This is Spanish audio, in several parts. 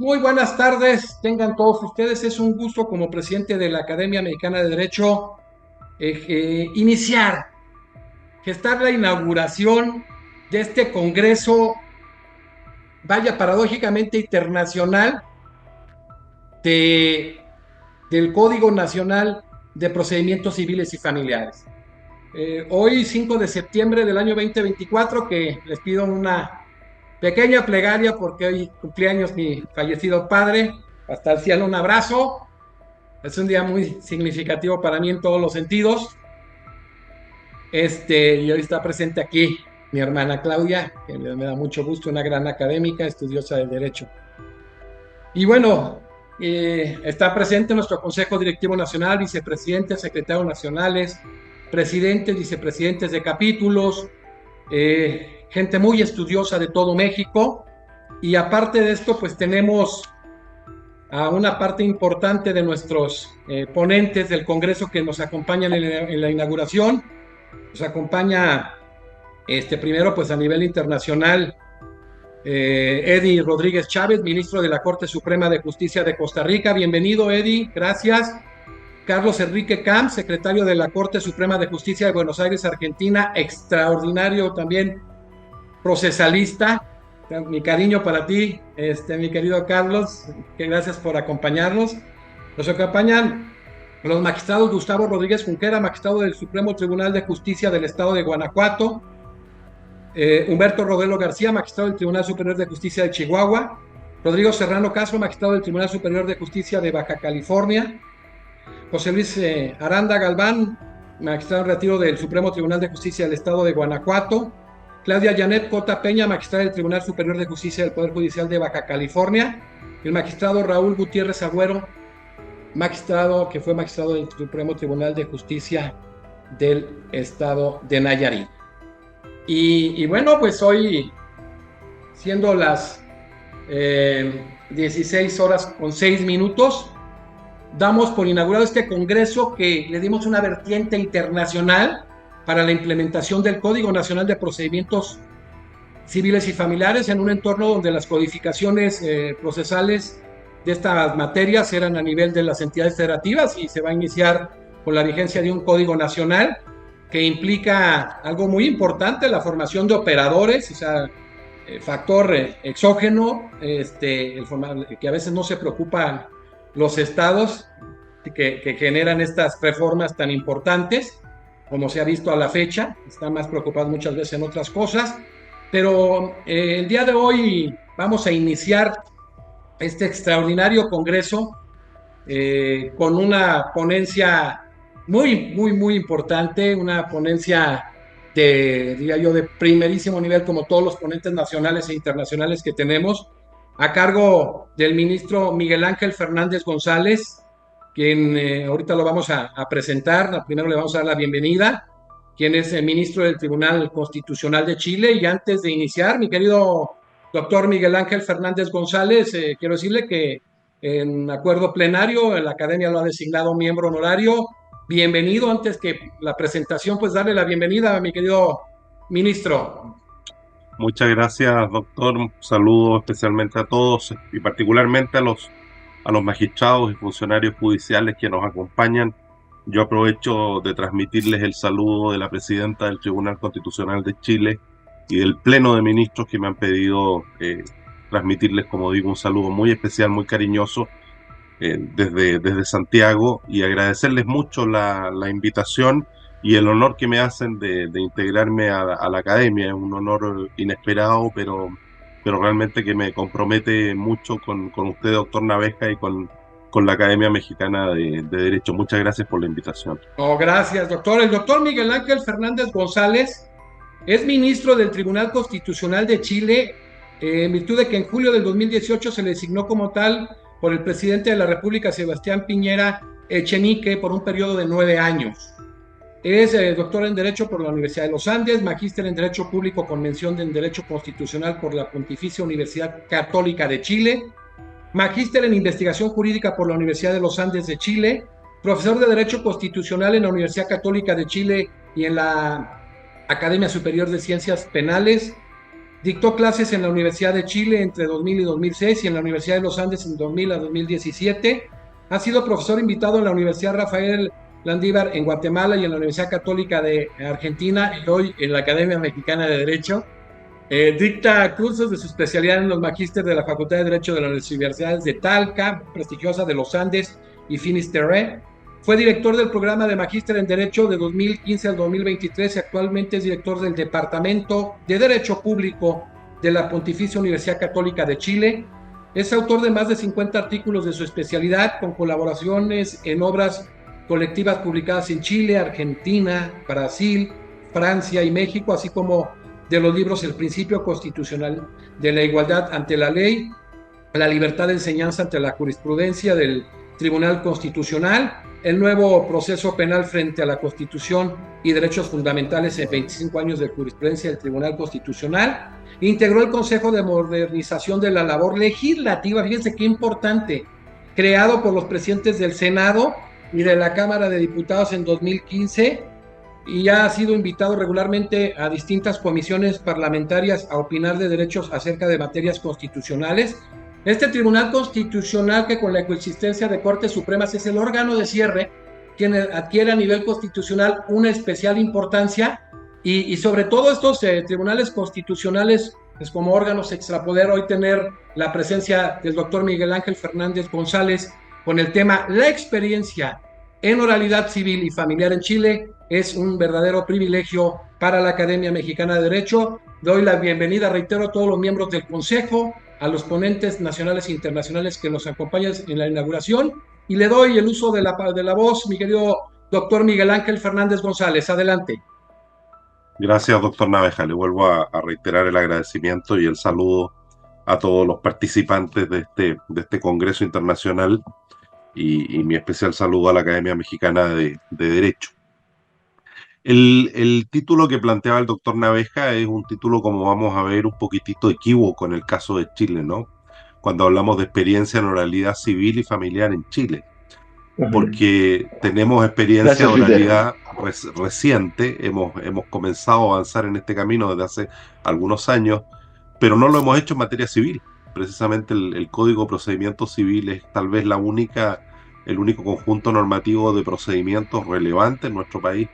Muy buenas tardes, tengan todos ustedes. Es un gusto como presidente de la Academia Mexicana de Derecho iniciar, gestar la inauguración de este congreso, vaya paradójicamente internacional, de, del Código Nacional de Procedimientos Civiles y Familiares. Hoy, 5 de septiembre del año 2024, que les pido una pequeña plegaria porque hoy cumpleaños mi fallecido padre. Hasta el cielo un abrazo. Es un día muy significativo para mí en todos los sentidos. Y hoy está presente aquí mi hermana Claudia, que me da mucho gusto, una gran académica, estudiosa del derecho. Y bueno, está presente nuestro Consejo Directivo Nacional, vicepresidentes, secretarios nacionales, presidentes, vicepresidentes de capítulos, gente muy estudiosa de todo México. Y aparte de esto, pues tenemos a una parte importante de nuestros ponentes del Congreso que nos acompañan en la inauguración. Nos acompaña primero pues a nivel internacional Eddie Rodríguez Chávez, ministro de la Corte Suprema de Justicia de Costa Rica. Bienvenido, Eddie, gracias. Carlos Enrique Camps, secretario de la Corte Suprema de Justicia de Buenos Aires, Argentina, extraordinario también procesalista. Mi cariño para ti, mi querido Carlos, que gracias por acompañarnos. Nos acompañan los magistrados Gustavo Rodríguez Junquera, magistrado del Supremo Tribunal de Justicia del Estado de Guanajuato, Humberto Rodelo García, magistrado del Tribunal Superior de Justicia de Chihuahua, Rodrigo Serrano Castro, magistrado del Tribunal Superior de Justicia de Baja California, José Luis Aranda Galván, magistrado en retiro del Supremo Tribunal de Justicia del Estado de Guanajuato, Claudia Janet Cota Peña, magistrada del Tribunal Superior de Justicia del Poder Judicial de Baja California, el magistrado Raúl Gutiérrez Agüero, magistrado que fue magistrado del Supremo Tribunal de Justicia del Estado de Nayarit. Y bueno, pues hoy, siendo las 16 horas con 6 minutos, damos por inaugurado este congreso que le dimos una vertiente internacional para la implementación del Código Nacional de Procedimientos Civiles y Familiares en un entorno donde las codificaciones procesales de estas materias eran a nivel de las entidades federativas, y se va a iniciar con la vigencia de un Código Nacional que implica algo muy importante, la formación de operadores, o sea, factor exógeno, que a veces no se preocupan los estados que generan estas reformas tan importantes, como se ha visto a la fecha. Están más preocupados muchas veces en otras cosas, pero el día de hoy vamos a iniciar este extraordinario congreso con una ponencia muy importante, una ponencia diría yo, de primerísimo nivel, como todos los ponentes nacionales e internacionales que tenemos, a cargo del ministro Miguel Ángel Fernández González, quien ahorita lo vamos a presentar. Primero le vamos a dar la bienvenida, quien es el ministro del Tribunal Constitucional de Chile. Y antes de iniciar, mi querido doctor Miguel Ángel Fernández González, quiero decirle que en acuerdo plenario, la Academia lo ha designado miembro honorario. Bienvenido. Antes que la presentación, pues darle la bienvenida a mi querido ministro. Muchas gracias, doctor. Un saludo especialmente a todos y particularmente a los magistrados y funcionarios judiciales que nos acompañan. Yo aprovecho de transmitirles el saludo de la presidenta del Tribunal Constitucional de Chile y del Pleno de Ministros, que me han pedido transmitirles, como digo, un saludo muy especial, muy cariñoso desde Santiago, y agradecerles mucho la invitación y el honor que me hacen de integrarme a la academia. Es un honor inesperado, pero realmente que me compromete mucho con usted, doctor Naveja, y con la Academia Mexicana de Derecho. Muchas gracias por la invitación. Gracias, doctor. El doctor Miguel Ángel Fernández González es ministro del Tribunal Constitucional de Chile, en virtud de que en julio del 2018 se le designó como tal por el presidente de la República, Sebastián Piñera Echenique, por un periodo de 9 años. Es doctor en Derecho por la Universidad de los Andes, magíster en Derecho Público con mención en Derecho Constitucional por la Pontificia Universidad Católica de Chile, magíster en Investigación Jurídica por la Universidad de los Andes de Chile, profesor de Derecho Constitucional en la Universidad Católica de Chile y en la Academia Superior de Ciencias Penales, Dictó clases en la Universidad de Chile entre 2000 y 2006 y en la Universidad de los Andes en 2000 a 2017. Ha sido profesor invitado en la Universidad Rafael Landívar en Guatemala y en la Universidad Católica de Argentina y hoy en la Academia Mexicana de Derecho. Dicta cursos de su especialidad en los magísteres de la Facultad de Derecho de las Universidades de Talca, prestigiosa de los Andes y Finisterre. Fue director del programa de Magíster en Derecho de 2015 al 2023 y actualmente es director del Departamento de Derecho Público de la Pontificia Universidad Católica de Chile. Es autor de más de 50 artículos de su especialidad, con colaboraciones en obras colectivas publicadas en Chile, Argentina, Brasil, Francia y México, así como de los libros El Principio Constitucional de la Igualdad ante la Ley, La Libertad de Enseñanza ante la Jurisprudencia del Tribunal Constitucional, El Nuevo Proceso Penal frente a la Constitución y Derechos Fundamentales en 25 años de jurisprudencia del Tribunal Constitucional. Integró el Consejo de Modernización de la Labor Legislativa, fíjense qué importante, creado por los presidentes del Senado y de la Cámara de Diputados en 2015, y ya ha sido invitado regularmente a distintas comisiones parlamentarias a opinar de derechos acerca de materias constitucionales. Este Tribunal Constitucional, que con la coexistencia de Cortes Supremas es el órgano de cierre, quien adquiere a nivel constitucional una especial importancia, y sobre todo estos tribunales constitucionales, pues como órganos extrapoder, hoy tener la presencia del doctor Miguel Ángel Fernández González con el tema La experiencia en oralidad civil y familiar en Chile, es un verdadero privilegio para la Academia Mexicana de Derecho. Doy la bienvenida, reitero, a todos los miembros del Consejo, a los ponentes nacionales e internacionales que nos acompañan en la inauguración, y le doy el uso de la voz, mi querido doctor Miguel Ángel Fernández González. Adelante. Gracias, doctor Naveja. Le vuelvo a reiterar el agradecimiento y el saludo a todos los participantes de este Congreso Internacional y mi especial saludo a la Academia Mexicana de Derecho. El título que planteaba el doctor Naveja es un título, como vamos a ver, un poquitito equívoco en el caso de Chile, ¿no? Cuando hablamos de experiencia en oralidad civil y familiar en Chile. Porque tenemos experiencia de oralidad reciente, hemos comenzado a avanzar en este camino desde hace algunos años, pero no lo hemos hecho en materia civil. Precisamente el Código de Procedimientos Civiles es tal vez el único conjunto normativo de procedimientos relevante en nuestro país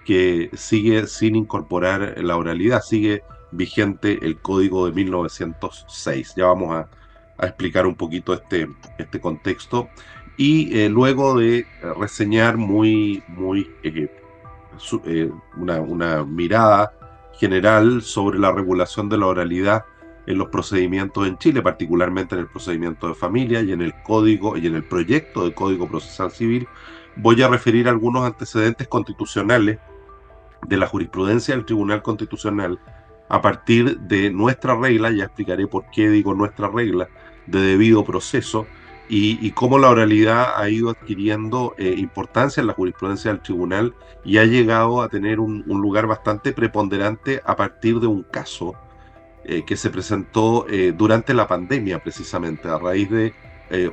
que sigue sin incorporar la oralidad, sigue vigente el Código de 1906. Ya vamos a explicar un poquito este contexto. Y luego de reseñar una mirada general sobre la regulación de la oralidad en los procedimientos en Chile, particularmente en el procedimiento de familia y en el código y en el proyecto de Código Procesal Civil, voy a referir algunos antecedentes constitucionales de la jurisprudencia del Tribunal Constitucional a partir de nuestra regla, ya explicaré por qué digo nuestra regla, de debido proceso, y cómo la oralidad ha ido adquiriendo importancia en la jurisprudencia del tribunal y ha llegado a tener un lugar bastante preponderante a partir de un caso que se presentó durante la pandemia, precisamente, a raíz de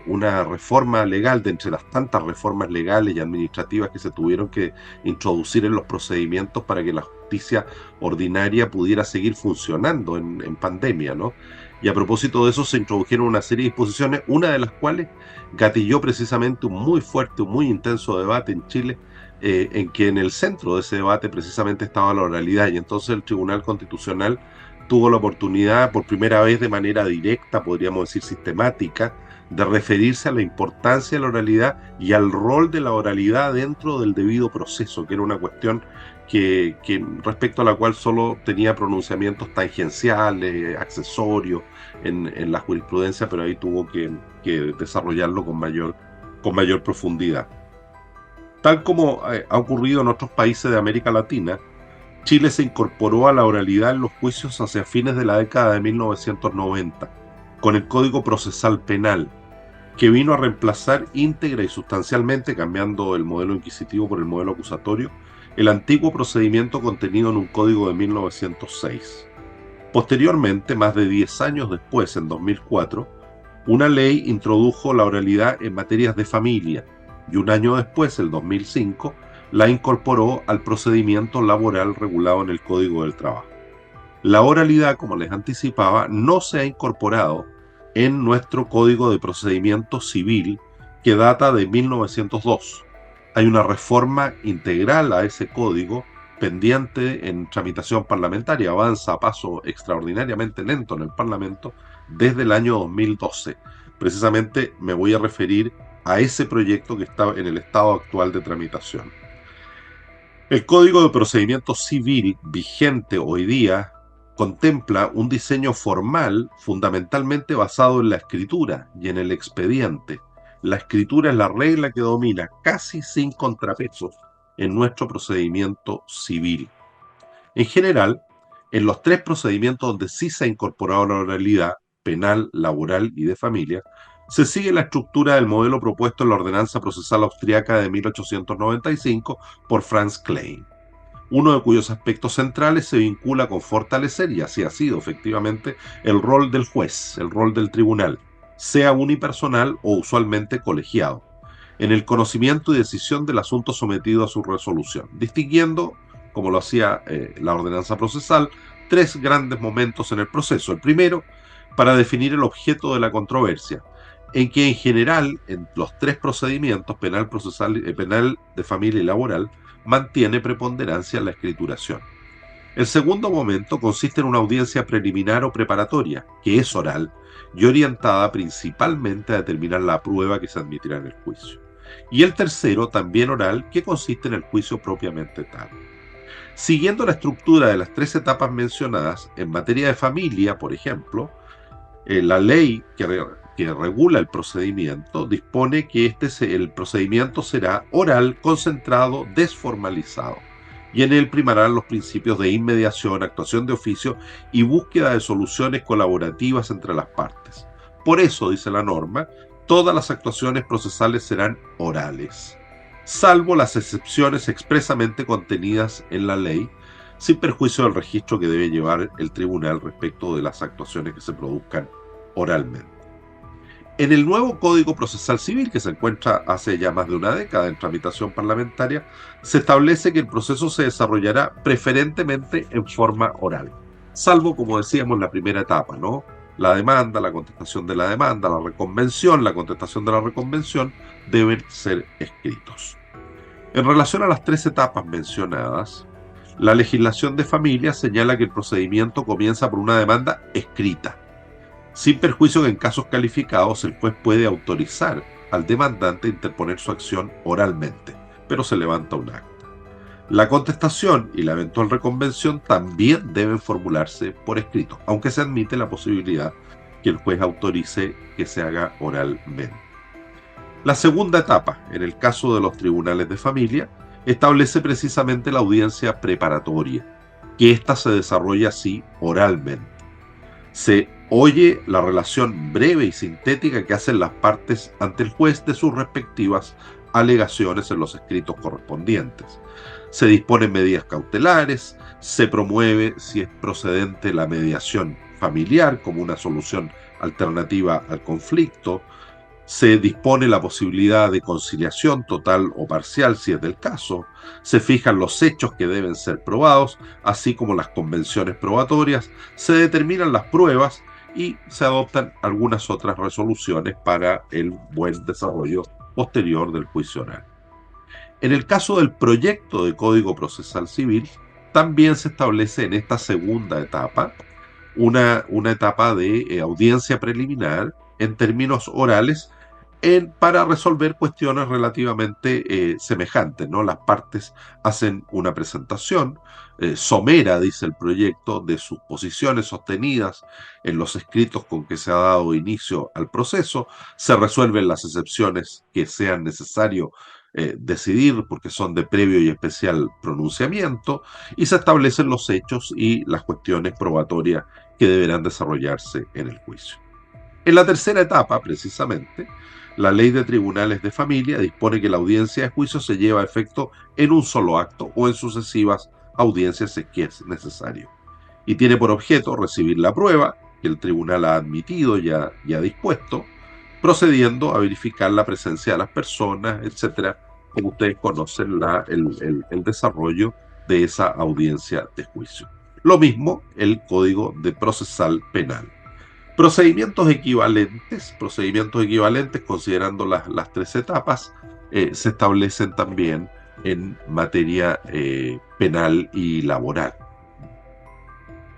una reforma legal, de entre las tantas reformas legales y administrativas que se tuvieron que introducir en los procedimientos para que la justicia ordinaria pudiera seguir funcionando en pandemia, ¿no? Y a propósito de eso se introdujeron una serie de disposiciones, una de las cuales gatilló precisamente un muy fuerte, un muy intenso debate en Chile, en que en el centro de ese debate precisamente estaba la oralidad, y entonces el Tribunal Constitucional tuvo la oportunidad, por primera vez de manera directa, podríamos decir sistemática, de referirse a la importancia de la oralidad y al rol de la oralidad dentro del debido proceso, que era una cuestión que respecto a la cual solo tenía pronunciamientos tangenciales, accesorios en la jurisprudencia, pero ahí tuvo que desarrollarlo con mayor profundidad. Tal como ha ocurrido en otros países de América Latina, Chile se incorporó a la oralidad en los juicios hacia fines de la década de 1990, con el Código Procesal Penal, que vino a reemplazar íntegra y sustancialmente, cambiando el modelo inquisitivo por el modelo acusatorio, el antiguo procedimiento contenido en un código de 1906. Posteriormente, más de 10 años después, en 2004, una ley introdujo la oralidad en materias de familia y un año después, el 2005, la incorporó al procedimiento laboral regulado en el Código del Trabajo. La oralidad, como les anticipaba, no se ha incorporado en nuestro Código de Procedimiento Civil que data de 1902. Hay una reforma integral a ese código pendiente en tramitación parlamentaria, avanza a paso extraordinariamente lento en el Parlamento desde el año 2012. Precisamente me voy a referir a ese proyecto que está en el estado actual de tramitación. El Código de Procedimiento Civil vigente hoy día contempla un diseño formal fundamentalmente basado en la escritura y en el expediente. La escritura es la regla que domina casi sin contrapesos en nuestro procedimiento civil. En general, en los tres procedimientos donde sí se ha incorporado la oralidad, penal, laboral y de familia, se sigue la estructura del modelo propuesto en la Ordenanza Procesal Austriaca de 1895 por Franz Klein, uno de cuyos aspectos centrales se vincula con fortalecer, y así ha sido efectivamente, el rol del juez, el rol del tribunal, sea unipersonal o usualmente colegiado, en el conocimiento y decisión del asunto sometido a su resolución, distinguiendo, como lo hacía la ordenanza procesal, tres grandes momentos en el proceso. El primero, para definir el objeto de la controversia, en que en general, en los tres procedimientos, penal, procesal, penal, de familia y laboral, mantiene preponderancia la escrituración. El segundo momento consiste en una audiencia preliminar o preparatoria, que es oral y orientada principalmente a determinar la prueba que se admitirá en el juicio. Y el tercero, también oral, que consiste en el juicio propiamente tal. Siguiendo la estructura de las tres etapas mencionadas, en materia de familia, por ejemplo, la ley que regula el procedimiento dispone que el procedimiento será oral, concentrado, desformalizado, y en él primarán los principios de inmediación, actuación de oficio y búsqueda de soluciones colaborativas entre las partes. Por eso, dice la norma, todas las actuaciones procesales serán orales, salvo las excepciones expresamente contenidas en la ley, sin perjuicio del registro que debe llevar el tribunal respecto de las actuaciones que se produzcan oralmente. En el nuevo Código Procesal Civil, que se encuentra hace ya más de una década en tramitación parlamentaria, se establece que el proceso se desarrollará preferentemente en forma oral, salvo, como decíamos, la primera etapa, ¿no? La demanda, la contestación de la demanda, la reconvención, la contestación de la reconvención deben ser escritos. En relación a las tres etapas mencionadas, la legislación de familia señala que el procedimiento comienza por una demanda escrita, sin perjuicio que en casos calificados el juez puede autorizar al demandante a interponer su acción oralmente, pero se levanta un acta. La contestación y la eventual reconvención también deben formularse por escrito, aunque se admite la posibilidad que el juez autorice que se haga oralmente. La segunda etapa, en el caso de los tribunales de familia, establece precisamente la audiencia preparatoria, que ésta se desarrolla así oralmente. Se oye la relación breve y sintética que hacen las partes ante el juez de sus respectivas alegaciones en los escritos correspondientes. Se disponen medidas cautelares, se promueve, si es procedente, la mediación familiar como una solución alternativa al conflicto, se dispone la posibilidad de conciliación total o parcial si es del caso, se fijan los hechos que deben ser probados, así como las convenciones probatorias, se determinan las pruebas y se adoptan algunas otras resoluciones para el buen desarrollo posterior del juicio oral. En el caso del proyecto de Código Procesal Civil, también se establece en esta segunda etapa una etapa de audiencia preliminar en términos orales para resolver cuestiones relativamente semejantes, ¿no? Las partes hacen una presentación somera, dice el proyecto, de sus posiciones sostenidas en los escritos con que se ha dado inicio al proceso, se resuelven las excepciones que sean necesario decidir porque son de previo y especial pronunciamiento, y se establecen los hechos y las cuestiones probatorias que deberán desarrollarse en el juicio. En la tercera etapa, precisamente, la Ley de Tribunales de Familia dispone que la audiencia de juicio se lleva a efecto en un solo acto o en sucesivas audiencias si es necesario, y tiene por objeto recibir la prueba que el tribunal ha admitido y ha dispuesto, procediendo a verificar la presencia de las personas, etcétera, como ustedes conocen el desarrollo de esa audiencia de juicio. Lo mismo el Código de Procesal Penal. Procedimientos equivalentes considerando las tres etapas, se establecen también en materia penal y laboral.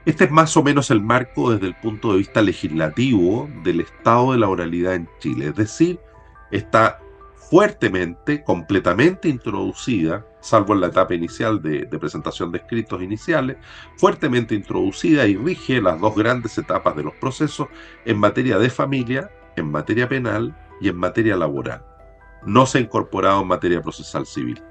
Este es más o menos el marco desde el punto de vista legislativo del estado de la oralidad en Chile. Es decir, está fuertemente, completamente introducida, salvo en la etapa inicial de presentación de escritos iniciales, fuertemente introducida y rige las dos grandes etapas de los procesos en materia de familia, en materia penal y en materia laboral. No se ha incorporado en materia procesal civil.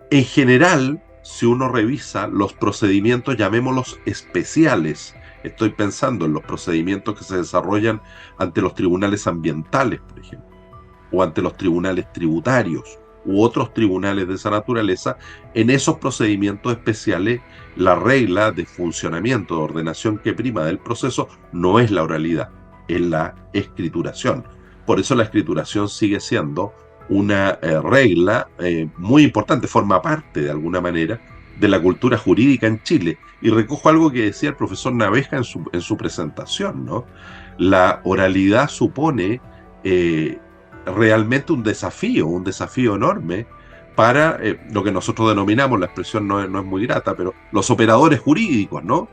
En general, si uno revisa los procedimientos, llamémoslos especiales, estoy pensando en los procedimientos que se desarrollan ante los tribunales ambientales, por ejemplo, o ante los tribunales tributarios, u otros tribunales de esa naturaleza, en esos procedimientos especiales, la regla de funcionamiento, de ordenación que prima del proceso, no es la oralidad, es la escrituración. Por eso la escrituración sigue siendo una regla muy importante, forma parte de alguna manera de la cultura jurídica en Chile. Y recojo algo que decía el profesor Naveja en su presentación, ¿no? La oralidad supone realmente un desafío enorme para lo que nosotros denominamos, la expresión no es muy grata, pero los operadores jurídicos, ¿no?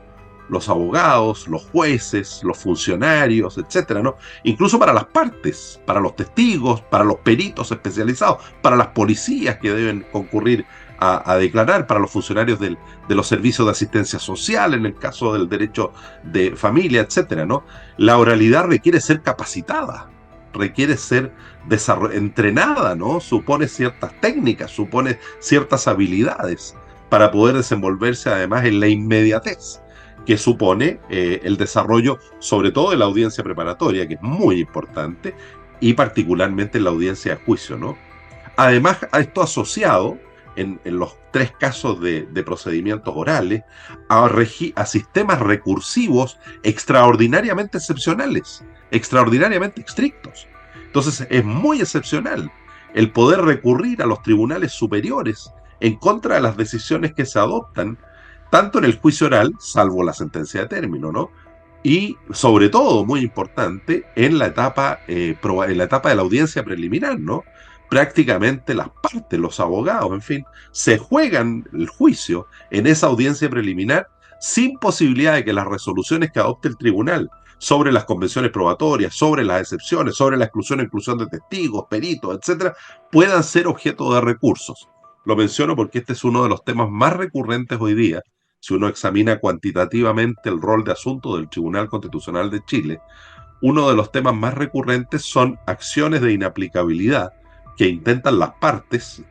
Los abogados, los jueces, los funcionarios, etcétera, ¿no? Incluso para las partes, para los testigos, para los peritos especializados, para las policías que deben concurrir a declarar, para los funcionarios de los servicios de asistencia social, en el caso del derecho de familia, etcétera, ¿no? La oralidad requiere ser capacitada, requiere ser entrenada, ¿no? Supone ciertas técnicas, supone ciertas habilidades para poder desenvolverse además en la inmediatez que supone el desarrollo, sobre todo de la audiencia preparatoria, que es muy importante, y particularmente en la audiencia de juicio, ¿no? Además, a esto asociado, en los tres casos de procedimientos orales, a sistemas recursivos extraordinariamente excepcionales, extraordinariamente estrictos. Entonces, es muy excepcional el poder recurrir a los tribunales superiores en contra de las decisiones que se adoptan, tanto en el juicio oral, salvo la sentencia de término, ¿no? Y sobre todo, muy importante, en la etapa de la audiencia preliminar, ¿no? Prácticamente las partes, los abogados, en fin, se juegan el juicio en esa audiencia preliminar sin posibilidad de que las resoluciones que adopte el tribunal sobre las convenciones probatorias, sobre las excepciones, sobre la exclusión e inclusión de testigos, peritos, etcétera, puedan ser objeto de recursos. Lo menciono porque este es uno de los temas más recurrentes hoy día. Si uno examina cuantitativamente el rol de asunto del Tribunal Constitucional de Chile, uno de los temas más recurrentes son acciones de inaplicabilidad que intentan las partes,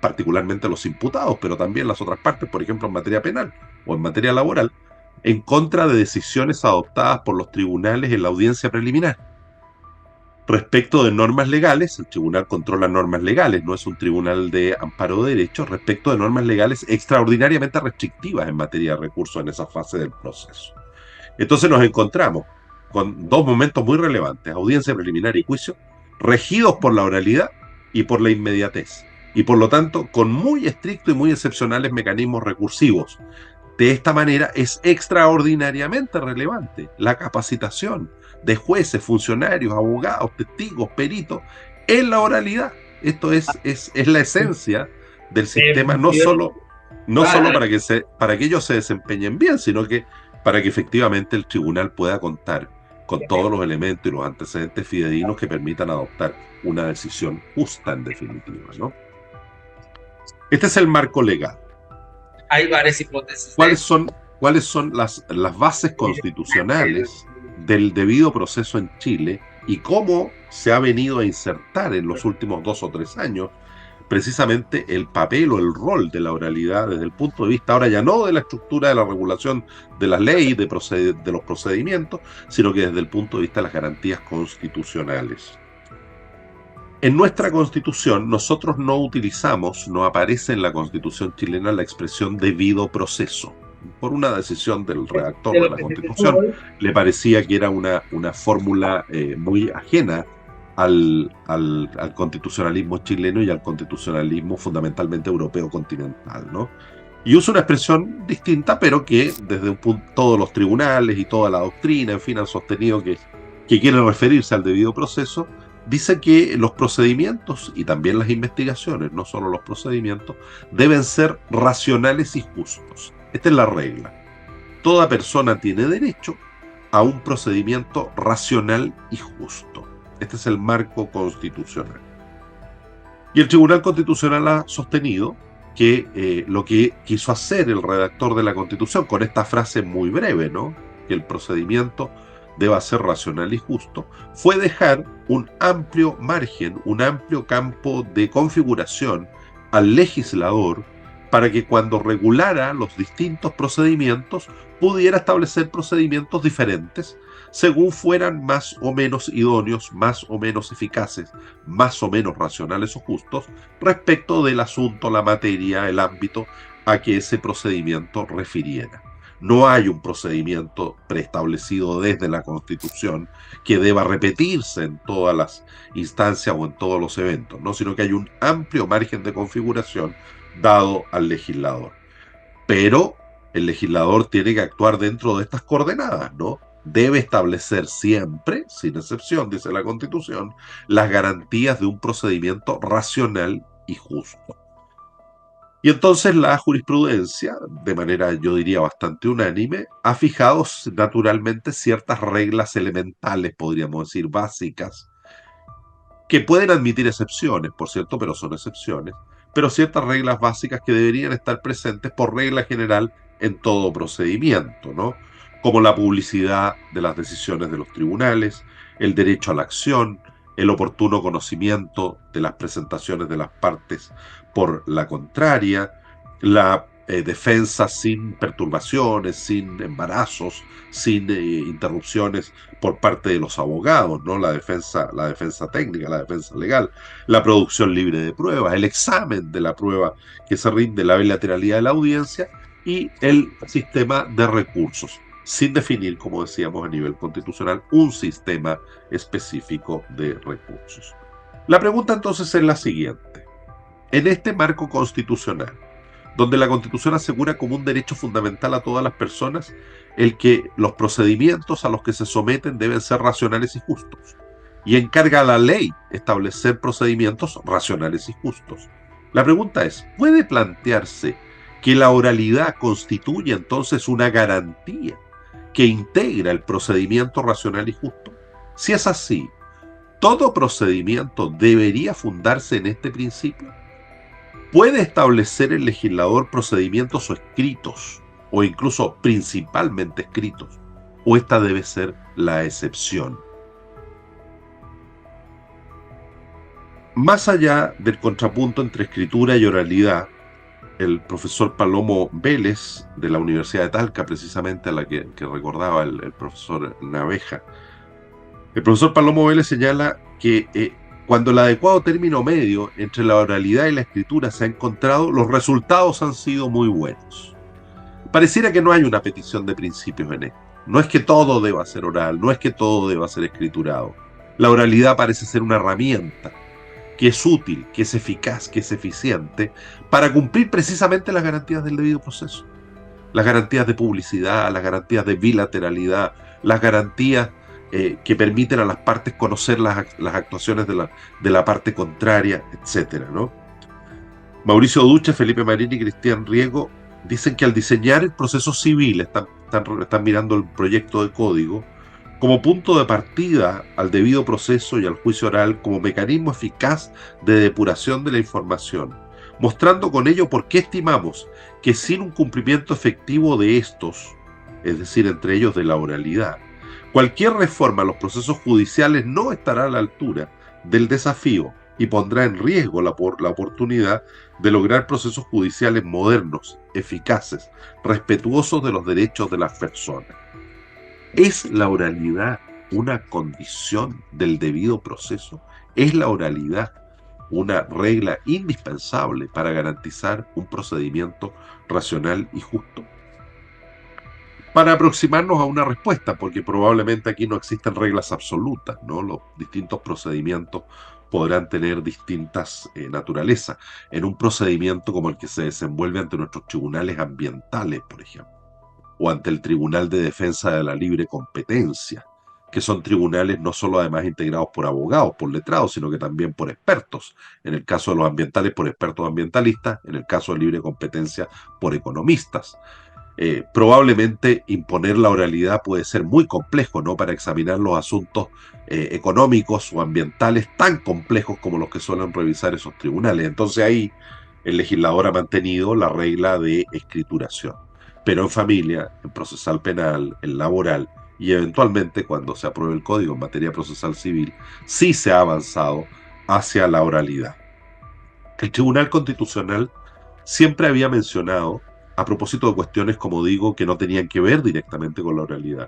particularmente los imputados, pero también las otras partes, por ejemplo en materia penal o en materia laboral, en contra de decisiones adoptadas por los tribunales en la audiencia preliminar. Respecto de normas legales, el tribunal controla normas legales, no es un tribunal de amparo de derechos, respecto de normas legales extraordinariamente restrictivas en materia de recursos en esa fase del proceso. Entonces nos encontramos con dos momentos muy relevantes, audiencia preliminar y juicio, regidos por la oralidad y por la inmediatez, y por lo tanto con muy estrictos y muy excepcionales mecanismos recursivos. De esta manera es extraordinariamente relevante la capacitación de jueces, funcionarios, abogados, testigos, peritos en la oralidad. Esto es la esencia del sistema, no solo para que ellos se desempeñen bien, sino que para que efectivamente el tribunal pueda contar con todos los elementos y los antecedentes fidedignos que permitan adoptar una decisión justa en definitiva, ¿no? Este es el marco legal. Hay varias hipótesis. ¿Cuáles son las bases constitucionales del debido proceso en Chile y cómo se ha venido a insertar en los últimos 2 o 3 años precisamente el papel o el rol de la oralidad desde el punto de vista, ahora ya no de la estructura de la regulación de la ley, de los procedimientos, sino que desde el punto de vista de las garantías constitucionales? En nuestra Constitución, nosotros no utilizamos, no aparece en la Constitución chilena la expresión debido proceso. Por una decisión del redactor de la Constitución, le parecía que era una fórmula muy ajena al constitucionalismo chileno y al constitucionalismo fundamentalmente europeo continental, ¿no? Y usa una expresión distinta, pero que desde un punto, todos los tribunales y toda la doctrina, en fin, han sostenido que quieren referirse al debido proceso, dice que los procedimientos y también las investigaciones, no solo los procedimientos, deben ser racionales y justos. Esta es la regla. Toda persona tiene derecho a un procedimiento racional y justo. Este es el marco constitucional. Y el Tribunal Constitucional ha sostenido que lo que quiso hacer el redactor de la Constitución, con esta frase muy breve, ¿no?, que el procedimiento deba ser racional y justo, fue dejar un amplio margen, un amplio campo de configuración al legislador para que cuando regulara los distintos procedimientos pudiera establecer procedimientos diferentes según fueran más o menos idóneos, más o menos eficaces, más o menos racionales o justos respecto del asunto, la materia, el ámbito a que ese procedimiento refiriera. No hay un procedimiento preestablecido desde la Constitución que deba repetirse en todas las instancias o en todos los eventos, ¿no?, sino que hay un amplio margen de configuración dado al legislador. Pero el legislador tiene que actuar dentro de estas coordenadas, ¿no? Debe establecer siempre, sin excepción, dice la Constitución, las garantías de un procedimiento racional y justo. Y entonces la jurisprudencia, de manera yo diría bastante unánime, ha fijado naturalmente ciertas reglas elementales, podríamos decir básicas, que pueden admitir excepciones, por cierto, pero son excepciones, pero ciertas reglas básicas que deberían estar presentes por regla general en todo procedimiento, ¿no?, como la publicidad de las decisiones de los tribunales, el derecho a la acción, el oportuno conocimiento de las presentaciones de las partes por la contraria, la defensa sin perturbaciones, sin embarazos, sin interrupciones por parte de los abogados, ¿no?, la defensa técnica, la defensa legal, la producción libre de pruebas, el examen de la prueba que se rinde, la bilateralidad de la audiencia y el sistema de recursos, sin definir, como decíamos a nivel constitucional, un sistema específico de recursos. La pregunta entonces es la siguiente. En este marco constitucional, donde la Constitución asegura como un derecho fundamental a todas las personas el que los procedimientos a los que se someten deben ser racionales y justos, y encarga a la ley establecer procedimientos racionales y justos, la pregunta es, ¿puede plantearse que la oralidad constituye entonces una garantía que integra el procedimiento racional y justo? Si es así, ¿todo procedimiento debería fundarse en este principio? ¿Puede establecer el legislador procedimientos o escritos, o incluso principalmente escritos, o esta debe ser la excepción? Más allá del contrapunto entre escritura y oralidad, el profesor Palomo Vélez, de la Universidad de Talca, precisamente a la que recordaba el profesor Naveja, el profesor Palomo Vélez señala que cuando el adecuado término medio entre la oralidad y la escritura se ha encontrado, los resultados han sido muy buenos. Pareciera que no hay una petición de principios en esto. No es que todo deba ser oral, no es que todo deba ser escriturado. La oralidad parece ser una herramienta que es útil, que es eficaz, que es eficiente para cumplir precisamente las garantías del debido proceso. Las garantías de publicidad, las garantías de bilateralidad, las garantías que permiten a las partes conocer las actuaciones de la parte contraria, etcétera, ¿no? Mauricio Duche, Felipe Marín y Cristian Riego dicen que al diseñar el proceso civil, están mirando el proyecto de código, como punto de partida al debido proceso y al juicio oral como mecanismo eficaz de depuración de la información, mostrando con ello por qué estimamos que sin un cumplimiento efectivo de estos, es decir, entre ellos de la oralidad, cualquier reforma a los procesos judiciales no estará a la altura del desafío y pondrá en riesgo la oportunidad de lograr procesos judiciales modernos, eficaces, respetuosos de los derechos de las personas. ¿Es la oralidad una condición del debido proceso? ¿Es la oralidad una regla indispensable para garantizar un procedimiento racional y justo? Para aproximarnos a una respuesta, porque probablemente aquí no existen reglas absolutas, ¿no? Los distintos procedimientos podrán tener distintas naturalezas. En un procedimiento como el que se desenvuelve ante nuestros tribunales ambientales, por ejemplo, o ante el Tribunal de Defensa de la Libre Competencia, que son tribunales no solo además integrados por abogados, por letrados, sino que también por expertos. En el caso de los ambientales, por expertos ambientalistas, en el caso de libre competencia, por economistas. Probablemente imponer la oralidad puede ser muy complejo, ¿no?, para examinar los asuntos económicos o ambientales tan complejos como los que suelen revisar esos tribunales. Entonces ahí el legislador ha mantenido la regla de escrituración. Pero en familia, en procesal penal, en laboral y eventualmente cuando se apruebe el código en materia procesal civil, sí se ha avanzado hacia la oralidad. El Tribunal Constitucional siempre había mencionado, a propósito de cuestiones, como digo, que no tenían que ver directamente con la oralidad,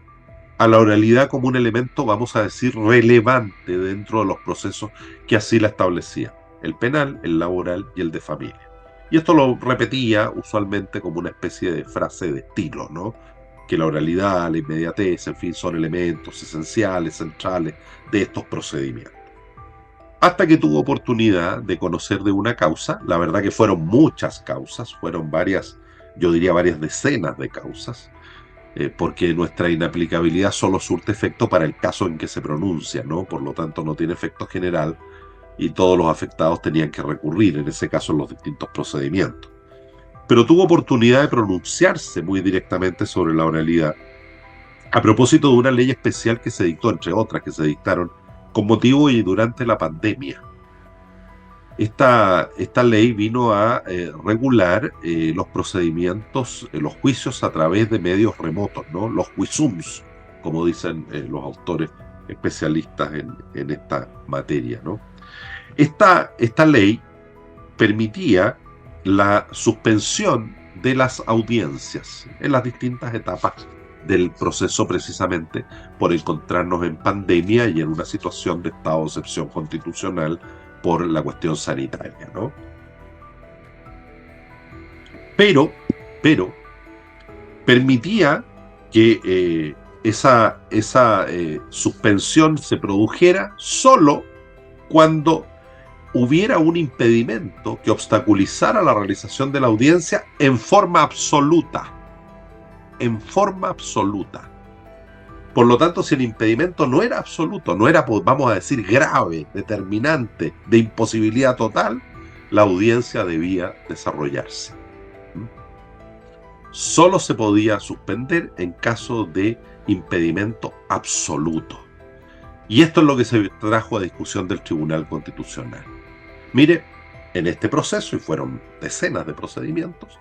a la oralidad como un elemento, vamos a decir, relevante dentro de los procesos que así la establecían: el penal, el laboral y el de familia. Y esto lo repetía usualmente como una especie de frase de estilo, ¿no? Que la oralidad, la inmediatez, en fin, son elementos esenciales, centrales de estos procedimientos. Hasta que tuvo oportunidad de conocer de una causa, la verdad que fueron muchas causas, fueron varias, yo diría varias decenas de causas, porque nuestra inaplicabilidad solo surte efecto para el caso en que se pronuncia, ¿no? Por lo tanto no tiene efecto general y todos los afectados tenían que recurrir, en ese caso, en los distintos procedimientos. Pero tuvo oportunidad de pronunciarse muy directamente sobre la oralidad, a propósito de una ley especial que se dictó, entre otras, que se dictaron con motivo y durante la pandemia. Esta ley vino a regular los procedimientos, los juicios a través de medios remotos, ¿no? Los juizums, como dicen los autores especialistas en esta materia, ¿no? Esta ley permitía la suspensión de las audiencias en las distintas etapas del proceso, precisamente por encontrarnos en pandemia y en una situación de estado de excepción constitucional por la cuestión sanitaria, ¿no? Pero permitía que esa suspensión se produjera solo cuando hubiera un impedimento que obstaculizara la realización de la audiencia en forma absoluta. En forma absoluta. Por lo tanto, si el impedimento no era absoluto, no era, vamos a decir, grave, determinante, de imposibilidad total, la audiencia debía desarrollarse. Solo se podía suspender en caso de impedimento absoluto. Y esto es lo que se trajo a discusión del Tribunal Constitucional. Mire, en este proceso, y fueron decenas de procedimientos,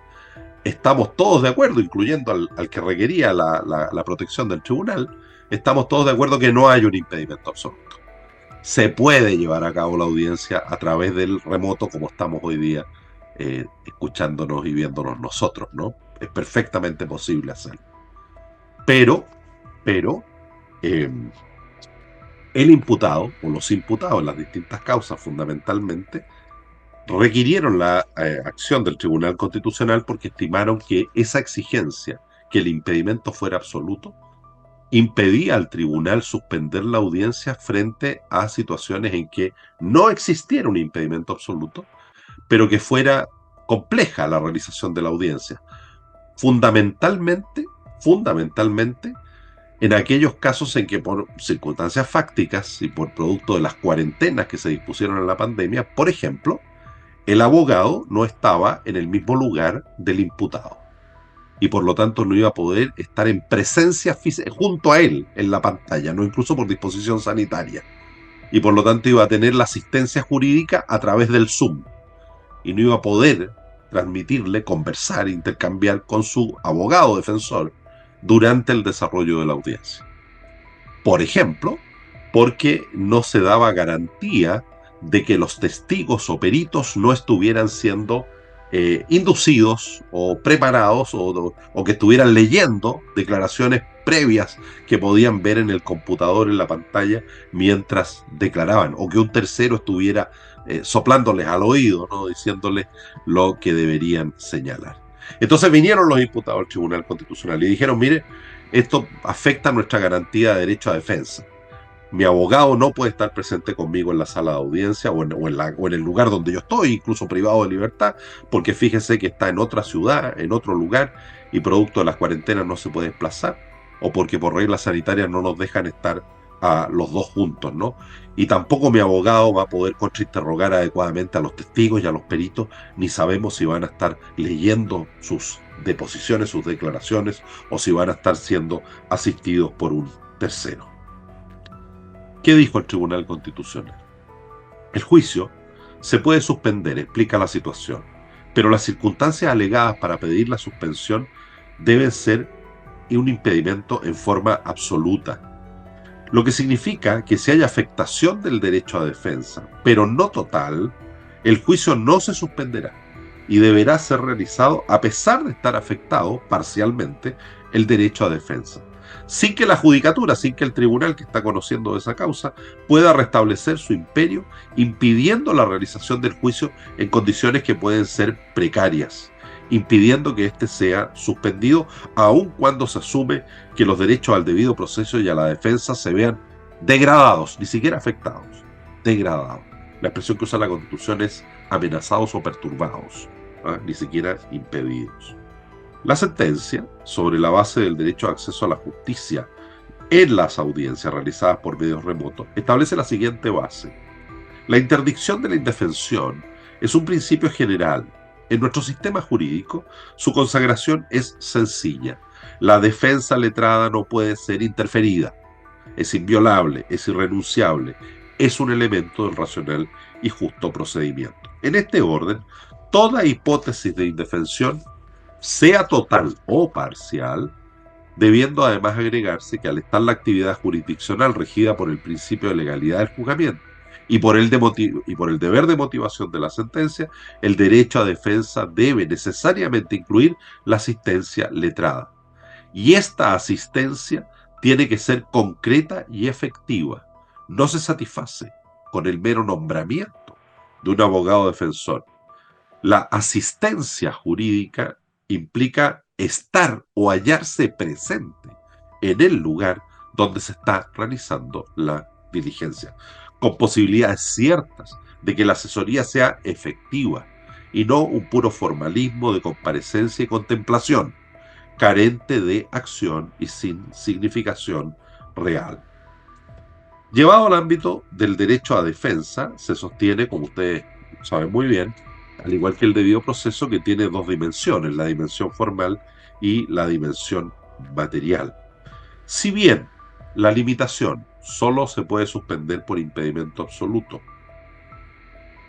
estamos todos de acuerdo, incluyendo al que requería la protección del tribunal, estamos todos de acuerdo que no hay un impedimento absoluto. Se puede llevar a cabo la audiencia a través del remoto, como estamos hoy día escuchándonos y viéndonos nosotros, ¿no? Es perfectamente posible hacerlo. Pero el imputado, o los imputados en las distintas causas fundamentalmente, requirieron la acción del Tribunal Constitucional porque estimaron que esa exigencia, que el impedimento fuera absoluto, impedía al tribunal suspender la audiencia frente a situaciones en que no existiera un impedimento absoluto, pero que fuera compleja la realización de la audiencia. Fundamentalmente, en aquellos casos en que por circunstancias fácticas y por producto de las cuarentenas que se dispusieron en la pandemia, por ejemplo, el abogado no estaba en el mismo lugar del imputado y por lo tanto no iba a poder estar en presencia física junto a él en la pantalla, no incluso por disposición sanitaria, y por lo tanto iba a tener la asistencia jurídica a través del Zoom y no iba a poder transmitirle, conversar, intercambiar con su abogado defensor durante el desarrollo de la audiencia. Por ejemplo, porque no se daba garantía de que los testigos o peritos no estuvieran siendo inducidos o preparados o que estuvieran leyendo declaraciones previas que podían ver en el computador, en la pantalla, mientras declaraban, o que un tercero estuviera soplándoles al oído, ¿no?, diciéndoles lo que deberían señalar. Entonces vinieron los imputados al Tribunal Constitucional y dijeron: mire, esto afecta nuestra garantía de derecho a defensa. Mi abogado no puede estar presente conmigo en la sala de audiencia o en el lugar donde yo estoy, incluso privado de libertad, porque fíjese que está en otra ciudad, en otro lugar, y producto de las cuarentenas no se puede desplazar, o porque por reglas sanitarias no nos dejan estar a los dos juntos, ¿no? Y tampoco mi abogado va a poder contrainterrogar adecuadamente a los testigos y a los peritos, ni sabemos si van a estar leyendo sus deposiciones, sus declaraciones, o si van a estar siendo asistidos por un tercero. ¿Qué dijo el Tribunal Constitucional? El juicio se puede suspender, explica la situación, pero las circunstancias alegadas para pedir la suspensión deben ser un impedimento en forma absoluta, lo que significa que si hay afectación del derecho a defensa, pero no total, el juicio no se suspenderá y deberá ser realizado a pesar de estar afectado parcialmente el derecho a defensa, sin que la judicatura, sin que el tribunal que está conociendo esa causa pueda restablecer su imperio, impidiendo la realización del juicio en condiciones que pueden ser precarias, impidiendo que éste sea suspendido, aun cuando se asume que los derechos al debido proceso y a la defensa se vean degradados, ni siquiera afectados, degradados. La expresión que usa la Constitución es amenazados o perturbados, ni siquiera impedidos. La sentencia, sobre la base del derecho de acceso a la justicia en las audiencias realizadas por medios remotos, establece la siguiente base. La interdicción de la indefensión es un principio general. En nuestro sistema jurídico, su consagración es sencilla. La defensa letrada no puede ser interferida. Es inviolable, es irrenunciable, es un elemento del racional y justo procedimiento. En este orden, toda hipótesis de indefensión, sea total o parcial, debiendo además agregarse que al estar la actividad jurisdiccional regida por el principio de legalidad del juzgamiento y por el deber de motivación de la sentencia, el derecho a defensa debe necesariamente incluir la asistencia letrada. Y esta asistencia tiene que ser concreta y efectiva. No se satisface con el mero nombramiento de un abogado defensor. La asistencia jurídica implica estar o hallarse presente en el lugar donde se está realizando la diligencia, con posibilidades ciertas de que la asesoría sea efectiva y no un puro formalismo de comparecencia y contemplación, carente de acción y sin significación real. Llevado al ámbito del derecho a defensa, se sostiene, como ustedes saben muy bien, al igual que el debido proceso, que tiene dos dimensiones, la dimensión formal y la dimensión material. Si bien la limitación solo se puede suspender por impedimento absoluto,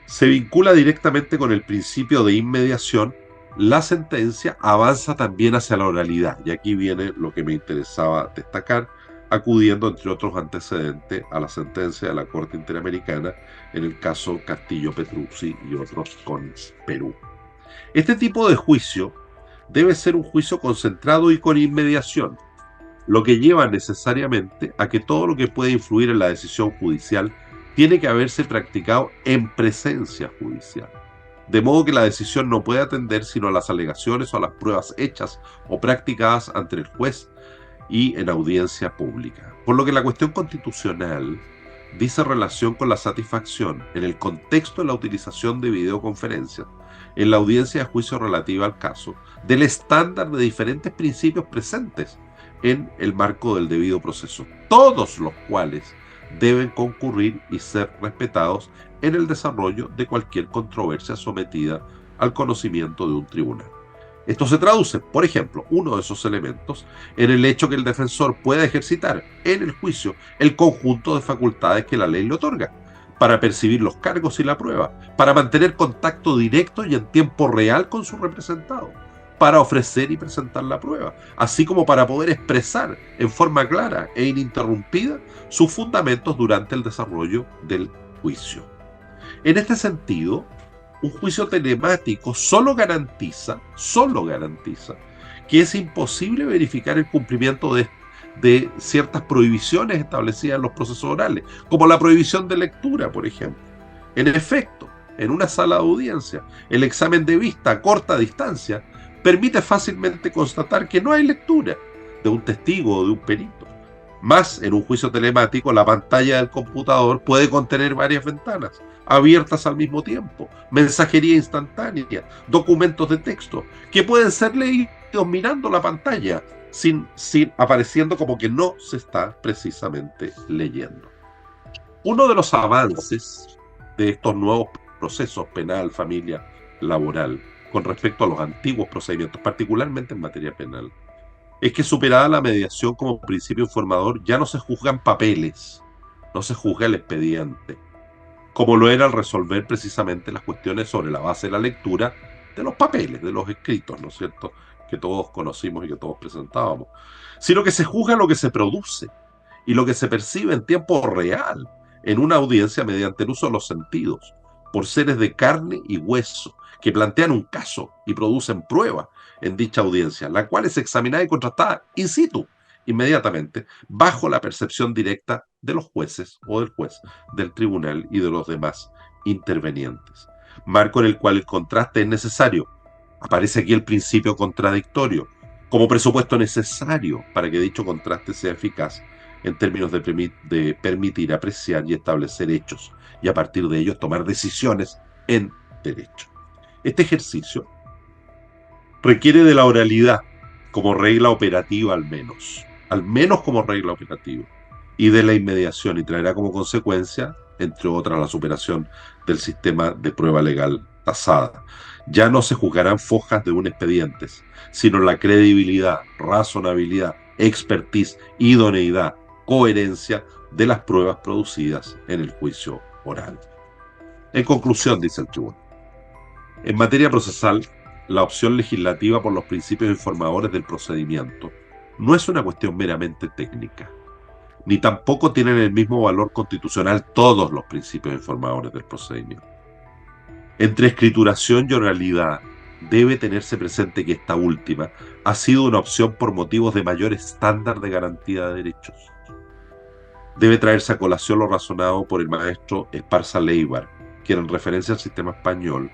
se vincula directamente con el principio de inmediación, la sentencia avanza también hacia la oralidad. Y aquí viene lo que me interesaba destacar, acudiendo, entre otros antecedentes, a la sentencia de la Corte Interamericana en el caso Castillo-Petruzzi y otros con Perú. Este tipo de juicio debe ser un juicio concentrado y con inmediación, lo que lleva necesariamente a que todo lo que puede influir en la decisión judicial tiene que haberse practicado en presencia judicial. De modo que la decisión no puede atender sino a las alegaciones o a las pruebas hechas o practicadas ante el juez y en audiencia pública. Por lo que la cuestión constitucional dice relación con la satisfacción, en el contexto de la utilización de videoconferencias, en la audiencia de juicio relativa al caso, del estándar de diferentes principios presentes en el marco del debido proceso, todos los cuales deben concurrir y ser respetados en el desarrollo de cualquier controversia sometida al conocimiento de un tribunal. Esto se traduce, por ejemplo, uno de esos elementos, en el hecho que el defensor pueda ejercitar en el juicio el conjunto de facultades que la ley le otorga, para percibir los cargos y la prueba, para mantener contacto directo y en tiempo real con su representado, para ofrecer y presentar la prueba, así como para poder expresar en forma clara e ininterrumpida sus fundamentos durante el desarrollo del juicio. En este sentido, un juicio telemático solo garantiza que es imposible verificar el cumplimiento de ciertas prohibiciones establecidas en los procesos orales, como la prohibición de lectura, por ejemplo. En efecto, en una sala de audiencia, el examen de vista a corta distancia permite fácilmente constatar que no hay lectura de un testigo o de un perito. Más, en un juicio telemático, la pantalla del computador puede contener varias ventanas abiertas al mismo tiempo, mensajería instantánea, documentos de texto, que pueden ser leídos mirando la pantalla, sin apareciendo como que no se está precisamente leyendo. Uno de los avances de estos nuevos procesos penal, familia, laboral, con respecto a los antiguos procedimientos, particularmente en materia penal, es que superada la mediación como principio informador, ya no se juzgan papeles, no se juzga el expediente, como lo era al resolver precisamente las cuestiones sobre la base de la lectura de los papeles, de los escritos, ¿no es cierto?, que todos conocimos y que todos presentábamos, sino que se juzga lo que se produce y lo que se percibe en tiempo real en una audiencia mediante el uso de los sentidos, por seres de carne y hueso, que plantean un caso y producen prueba en dicha audiencia, la cual es examinada y contrastada in situ, inmediatamente, bajo la percepción directa de los jueces o del juez, del tribunal y de los demás intervenientes. Marco en el cual el contraste es necesario. Aparece aquí el principio contradictorio, como presupuesto necesario para que dicho contraste sea eficaz en términos de permitir apreciar y establecer hechos, y a partir de ellos tomar decisiones en derecho. Este ejercicio requiere de la oralidad como regla operativa al menos como regla operativa, y de la inmediación, y traerá como consecuencia, entre otras, la superación del sistema de prueba legal tasada. Ya no se juzgarán fojas de un expediente, sino la credibilidad, razonabilidad, expertise, idoneidad, coherencia de las pruebas producidas en el juicio oral. En conclusión, dice el tribunal, en materia procesal, la opción legislativa por los principios informadores del procedimiento no es una cuestión meramente técnica, ni tampoco tienen el mismo valor constitucional todos los principios informadores del procedimiento. Entre escrituración y oralidad, debe tenerse presente que esta última ha sido una opción por motivos de mayor estándar de garantía de derechos. Debe traerse a colación lo razonado por el maestro Esparza Leibar, quien en referencia al sistema español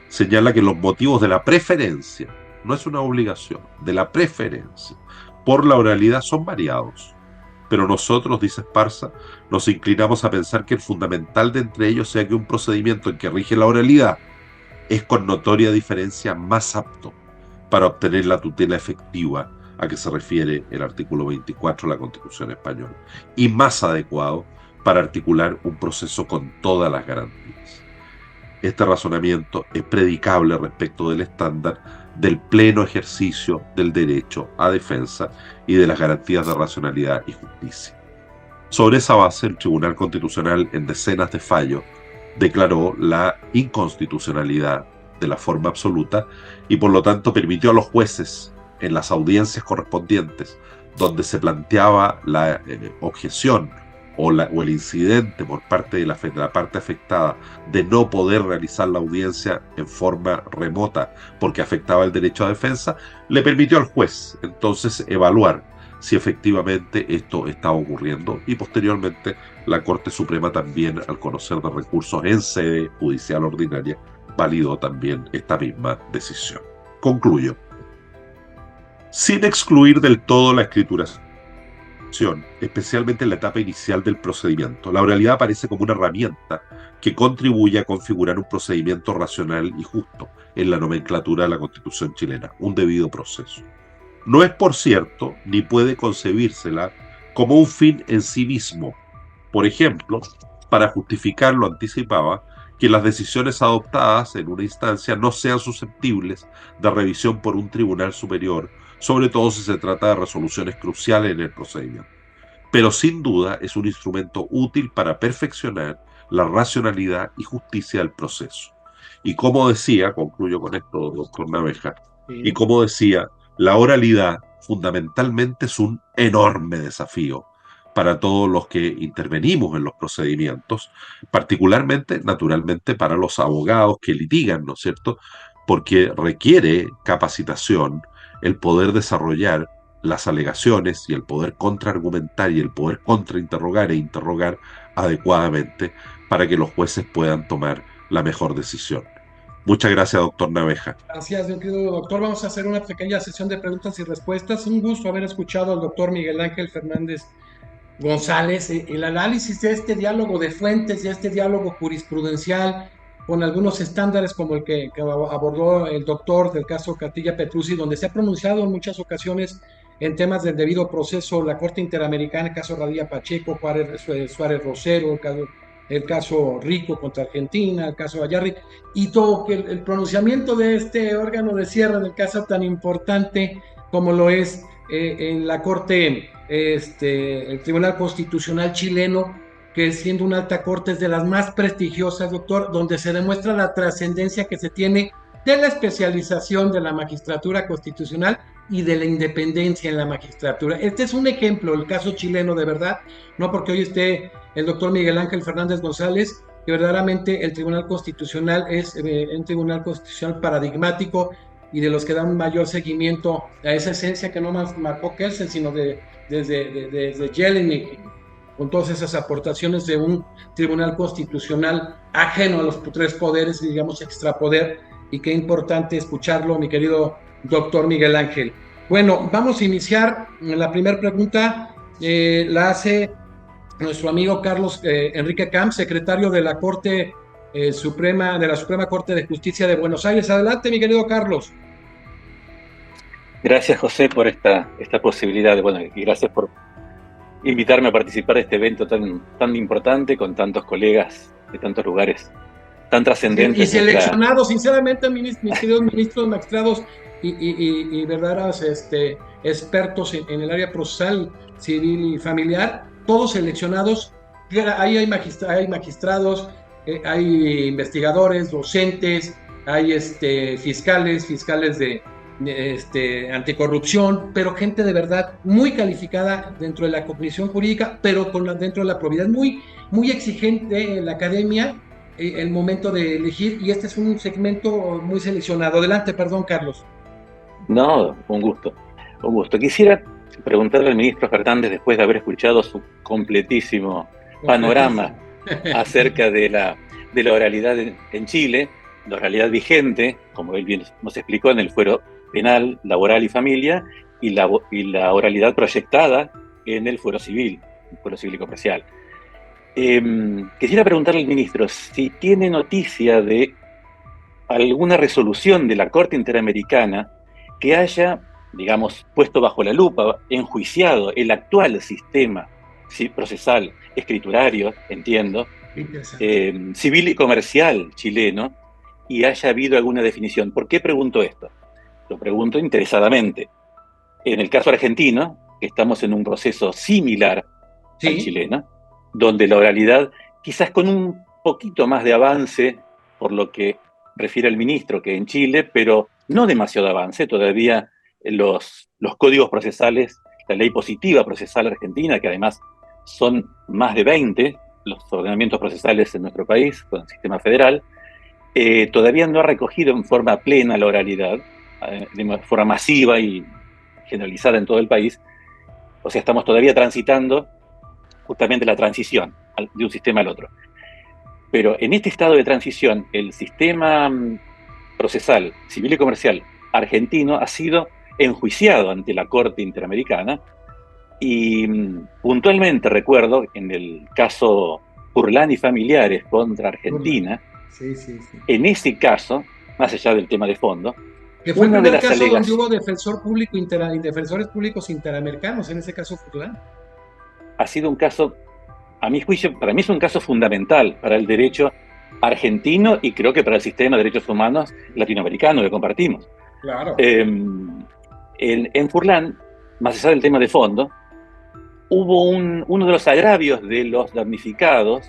señala que los motivos de la preferencia, no es una obligación, de la preferencia por la oralidad son variados. Pero nosotros, dice Esparza, nos inclinamos a pensar que el fundamental de entre ellos sea que un procedimiento en que rige la oralidad es con notoria diferencia más apto para obtener la tutela efectiva a que se refiere el artículo 24 de la Constitución española, y más adecuado para articular un proceso con todas las garantías. Este razonamiento es predicable respecto del estándar del pleno ejercicio del derecho a defensa y de las garantías de racionalidad y justicia. Sobre esa base, el Tribunal Constitucional, en decenas de fallos, declaró la inconstitucionalidad de la forma absoluta y por lo tanto permitió a los jueces, en las audiencias correspondientes, donde se planteaba la objeción o el incidente por parte de la parte afectada de no poder realizar la audiencia en forma remota porque afectaba el derecho a defensa, le permitió al juez entonces evaluar si efectivamente esto estaba ocurriendo, y posteriormente la Corte Suprema también, al conocer de recursos en sede judicial ordinaria, validó también esta misma decisión. Concluyo. Sin excluir del todo la escrituración, especialmente en la etapa inicial del procedimiento, la oralidad aparece como una herramienta que contribuye a configurar un procedimiento racional y justo en la nomenclatura de la Constitución chilena, un debido proceso. No es, por cierto, ni puede concebírsela como un fin en sí mismo. Por ejemplo, para justificarlo anticipaba que las decisiones adoptadas en una instancia no sean susceptibles de revisión por un tribunal superior, sobre todo si se trata de resoluciones cruciales en el procedimiento. Pero sin duda es un instrumento útil para perfeccionar la racionalidad y justicia del proceso. Y como decía, concluyo con esto, doctor Naveja, y como decía, la oralidad fundamentalmente es un enorme desafío para todos los que intervenimos en los procedimientos, particularmente, naturalmente, para los abogados que litigan, ¿no es cierto?, porque requiere capacitación el poder desarrollar las alegaciones y el poder contraargumentar y el poder contrainterrogar e interrogar adecuadamente para que los jueces puedan tomar la mejor decisión. Muchas gracias, doctor Naveja. Gracias, mi querido doctor. Vamos a hacer una pequeña sesión de preguntas y respuestas. Un gusto haber escuchado al doctor Miguel Ángel Fernández González, el análisis de este diálogo de fuentes, de este diálogo jurisprudencial con algunos estándares como el que abordó el doctor del caso Catilla Petruzzi, donde se ha pronunciado en muchas ocasiones en temas del debido proceso, la Corte Interamericana, el caso Radilla Pacheco, Suárez Rosero, el caso Rico contra Argentina, el caso Ayarri, y todo el pronunciamiento de este órgano de cierre del caso tan importante como lo es en la Corte, el Tribunal Constitucional chileno, que siendo una alta corte es de las más prestigiosas, doctor, donde se demuestra la trascendencia que se tiene de la especialización de la magistratura constitucional y de la independencia en la magistratura. Este es un ejemplo, el caso chileno de verdad, no porque hoy esté el doctor Miguel Ángel Fernández González, que verdaderamente el Tribunal Constitucional es un Tribunal Constitucional paradigmático y de los que dan un mayor seguimiento a esa esencia que no más marcó Kelsen, sino desde Jelinek, con todas esas aportaciones de un tribunal constitucional ajeno a los tres poderes, digamos extrapoder, y qué importante escucharlo, mi querido doctor Miguel Ángel. Bueno, vamos a iniciar. La primera pregunta la hace nuestro amigo Carlos Enrique Camp, secretario de la Corte Suprema, de la Suprema Corte de Justicia de Buenos Aires. Adelante, mi querido Carlos. Gracias, José, por esta posibilidad, y gracias por invitarme a participar de este evento tan importante, con tantos colegas de tantos lugares tan trascendentes. Y seleccionados, sinceramente, mis queridos ministros, magistrados y verdaderos expertos en el área procesal, civil y familiar, todos seleccionados. Ahí hay magistrados, hay investigadores, docentes, hay fiscales de anticorrupción, pero gente de verdad muy calificada dentro de la cognición jurídica, pero dentro de la probidad, muy exigente en la academia, el momento de elegir, y este es un segmento muy seleccionado. Adelante, perdón, Carlos. No, un gusto. Quisiera preguntarle al ministro Fernández, después de haber escuchado su completísimo panorama acerca de la oralidad en Chile, la oralidad vigente, como él bien nos explicó, en el fuero penal, laboral y familia, y la oralidad proyectada en el fuero civil y comercial. Quisiera preguntarle al ministro si tiene noticia de alguna resolución de la Corte Interamericana que haya, digamos, puesto bajo la lupa, enjuiciado el actual sistema procesal, escriturario, entiendo, civil y comercial chileno, y haya habido alguna definición. ¿Por qué pregunto esto? Lo pregunto interesadamente. En el caso argentino, que estamos en un proceso similar al chileno, donde la oralidad, quizás con un poquito más de avance, por lo que refiere el ministro, que en Chile, pero no demasiado avance, todavía los códigos procesales, la ley positiva procesal argentina, que además son más de 20 los ordenamientos procesales en nuestro país, con el sistema federal, todavía no ha recogido en forma plena la oralidad, de forma masiva y generalizada en todo el país. O sea, estamos todavía transitando justamente la transición de un sistema al otro. Pero en este estado de transición, el sistema procesal, civil y comercial argentino ha sido enjuiciado ante la Corte Interamericana, y puntualmente recuerdo en el caso Furlan y familiares contra Argentina, en ese caso, más allá del tema de fondo, que fue el primer caso donde hubo defensor público y defensores públicos interamericanos, en ese caso Furlan. Ha sido un caso, a mi juicio, para mí es un caso fundamental para el derecho argentino y creo que para el sistema de derechos humanos latinoamericano que compartimos. Claro. En Furlan, más allá del tema de fondo, hubo uno de los agravios de los damnificados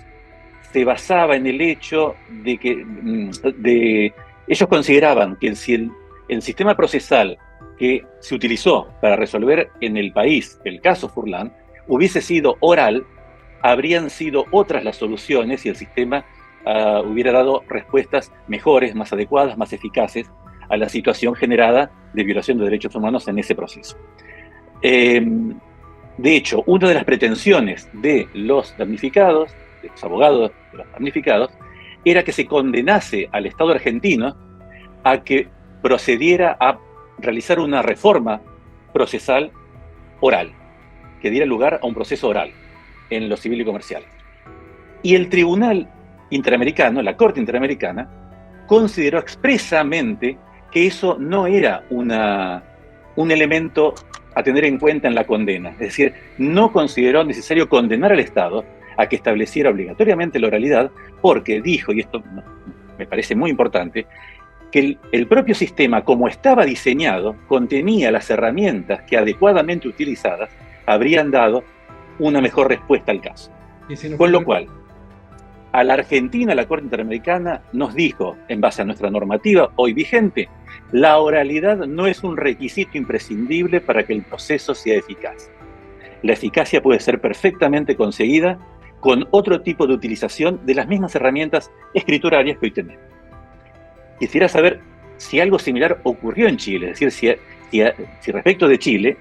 se basaba en el hecho de que ellos consideraban que si el sistema procesal que se utilizó para resolver en el país el caso Furlan hubiese sido oral, habrían sido otras las soluciones y el sistema hubiera dado respuestas mejores, más adecuadas, más eficaces a la situación generada de violación de derechos humanos en ese proceso. De hecho, una de las pretensiones de los damnificados, de los abogados de los damnificados, era que se condenase al Estado argentino a que procediera a realizar una reforma procesal oral, que diera lugar a un proceso oral. en lo civil y comercial. Y el Tribunal Interamericano, la Corte Interamericana, consideró expresamente que eso no era un elemento a tener en cuenta en la condena. Es decir, no consideró necesario condenar al Estado a que estableciera obligatoriamente la oralidad, porque dijo, y esto me parece muy importante, que el propio sistema, como estaba diseñado, contenía las herramientas que adecuadamente utilizadas habrían dado una mejor respuesta al caso. Con lo cual, a la Argentina, la Corte Interamericana nos dijo, en base a nuestra normativa hoy vigente, la oralidad no es un requisito imprescindible para que el proceso sea eficaz. La eficacia puede ser perfectamente conseguida con otro tipo de utilización de las mismas herramientas escriturarias que hoy tenemos. Quisiera saber si algo similar ocurrió en Chile, es decir, si respecto de Chile,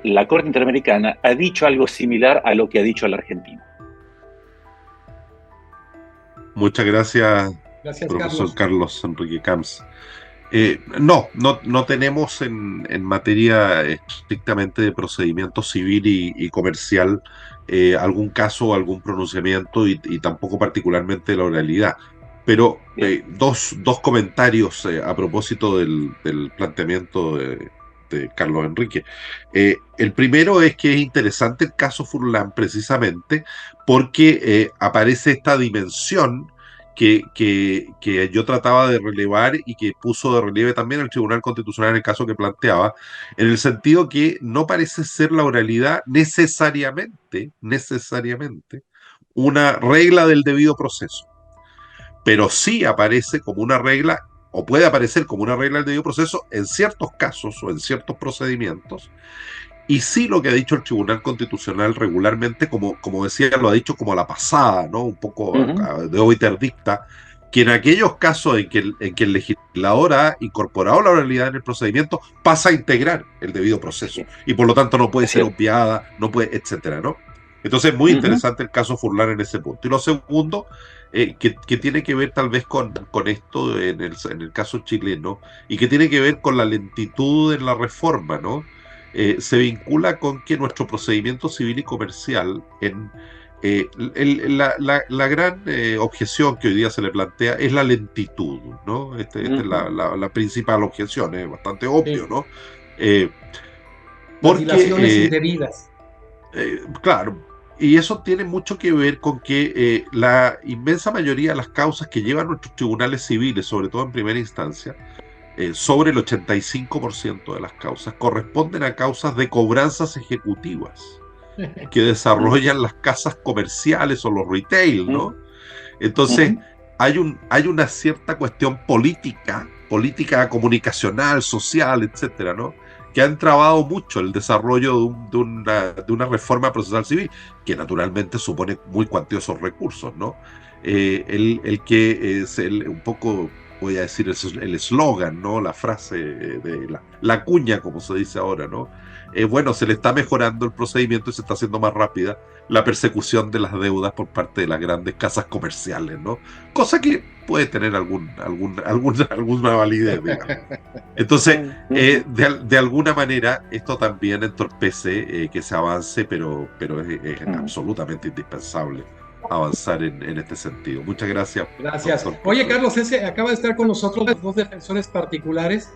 la Corte Interamericana ha dicho algo similar a lo que ha dicho la Argentina. Muchas gracias, profesor Carlos Enrique Camps. No tenemos en materia estrictamente de procedimiento civil y comercial algún caso o algún pronunciamiento y tampoco particularmente de la oralidad. Pero dos comentarios a propósito del planteamiento de Carlos Enrique. El primero es que es interesante el caso Furlan precisamente porque aparece esta dimensión que yo trataba de relevar y que puso de relieve también el Tribunal Constitucional en el caso que planteaba, en el sentido que no parece ser la oralidad necesariamente una regla del debido proceso, pero sí aparece como una regla, o puede aparecer como una regla del debido proceso en ciertos casos o en ciertos procedimientos. Y sí, lo que ha dicho el Tribunal Constitucional regularmente, como decía, lo ha dicho como a la pasada, ¿no? Un poco de obiter dicta, que en aquellos casos en que el legislador ha incorporado la oralidad en el procedimiento, pasa a integrar el debido proceso. Y por lo tanto no puede ser obviada, no puede, etcétera, ¿no? Entonces, muy interesante el caso Furlan en ese punto. Y lo segundo, que tiene que ver tal vez con esto en el caso chileno, y que tiene que ver con la lentitud en la reforma, ¿no? Se vincula con que nuestro procedimiento civil y comercial, la gran objeción que hoy día se le plantea es la lentitud, ¿no? Esta es la principal objeción, es bastante obvio, ¿no? Porque, dilaciones indebidas. Claro, y eso tiene mucho que ver con que la inmensa mayoría de las causas que llevan nuestros tribunales civiles, sobre todo en primera instancia, sobre el 85% de las causas corresponden a causas de cobranzas ejecutivas que desarrollan las casas comerciales o los retail, ¿no? Entonces, hay una cierta cuestión política comunicacional, social, etcétera, ¿no? Que ha entrabado mucho el desarrollo de una reforma procesal civil, que naturalmente supone muy cuantiosos recursos, ¿no? El que es un poco, voy a decir, el eslogan, ¿no? La frase de la cuña, como se dice ahora, ¿no? Bueno, se le está mejorando el procedimiento y se está haciendo más rápida la persecución de las deudas por parte de las grandes casas comerciales, ¿no? Cosa que puede tener alguna validez, digamos. Entonces, de alguna manera, esto también entorpece que se avance, pero es absolutamente indispensable avanzar en este sentido. Muchas gracias. Gracias. Oye, Carlos, acaba de estar con nosotros los dos defensores particulares,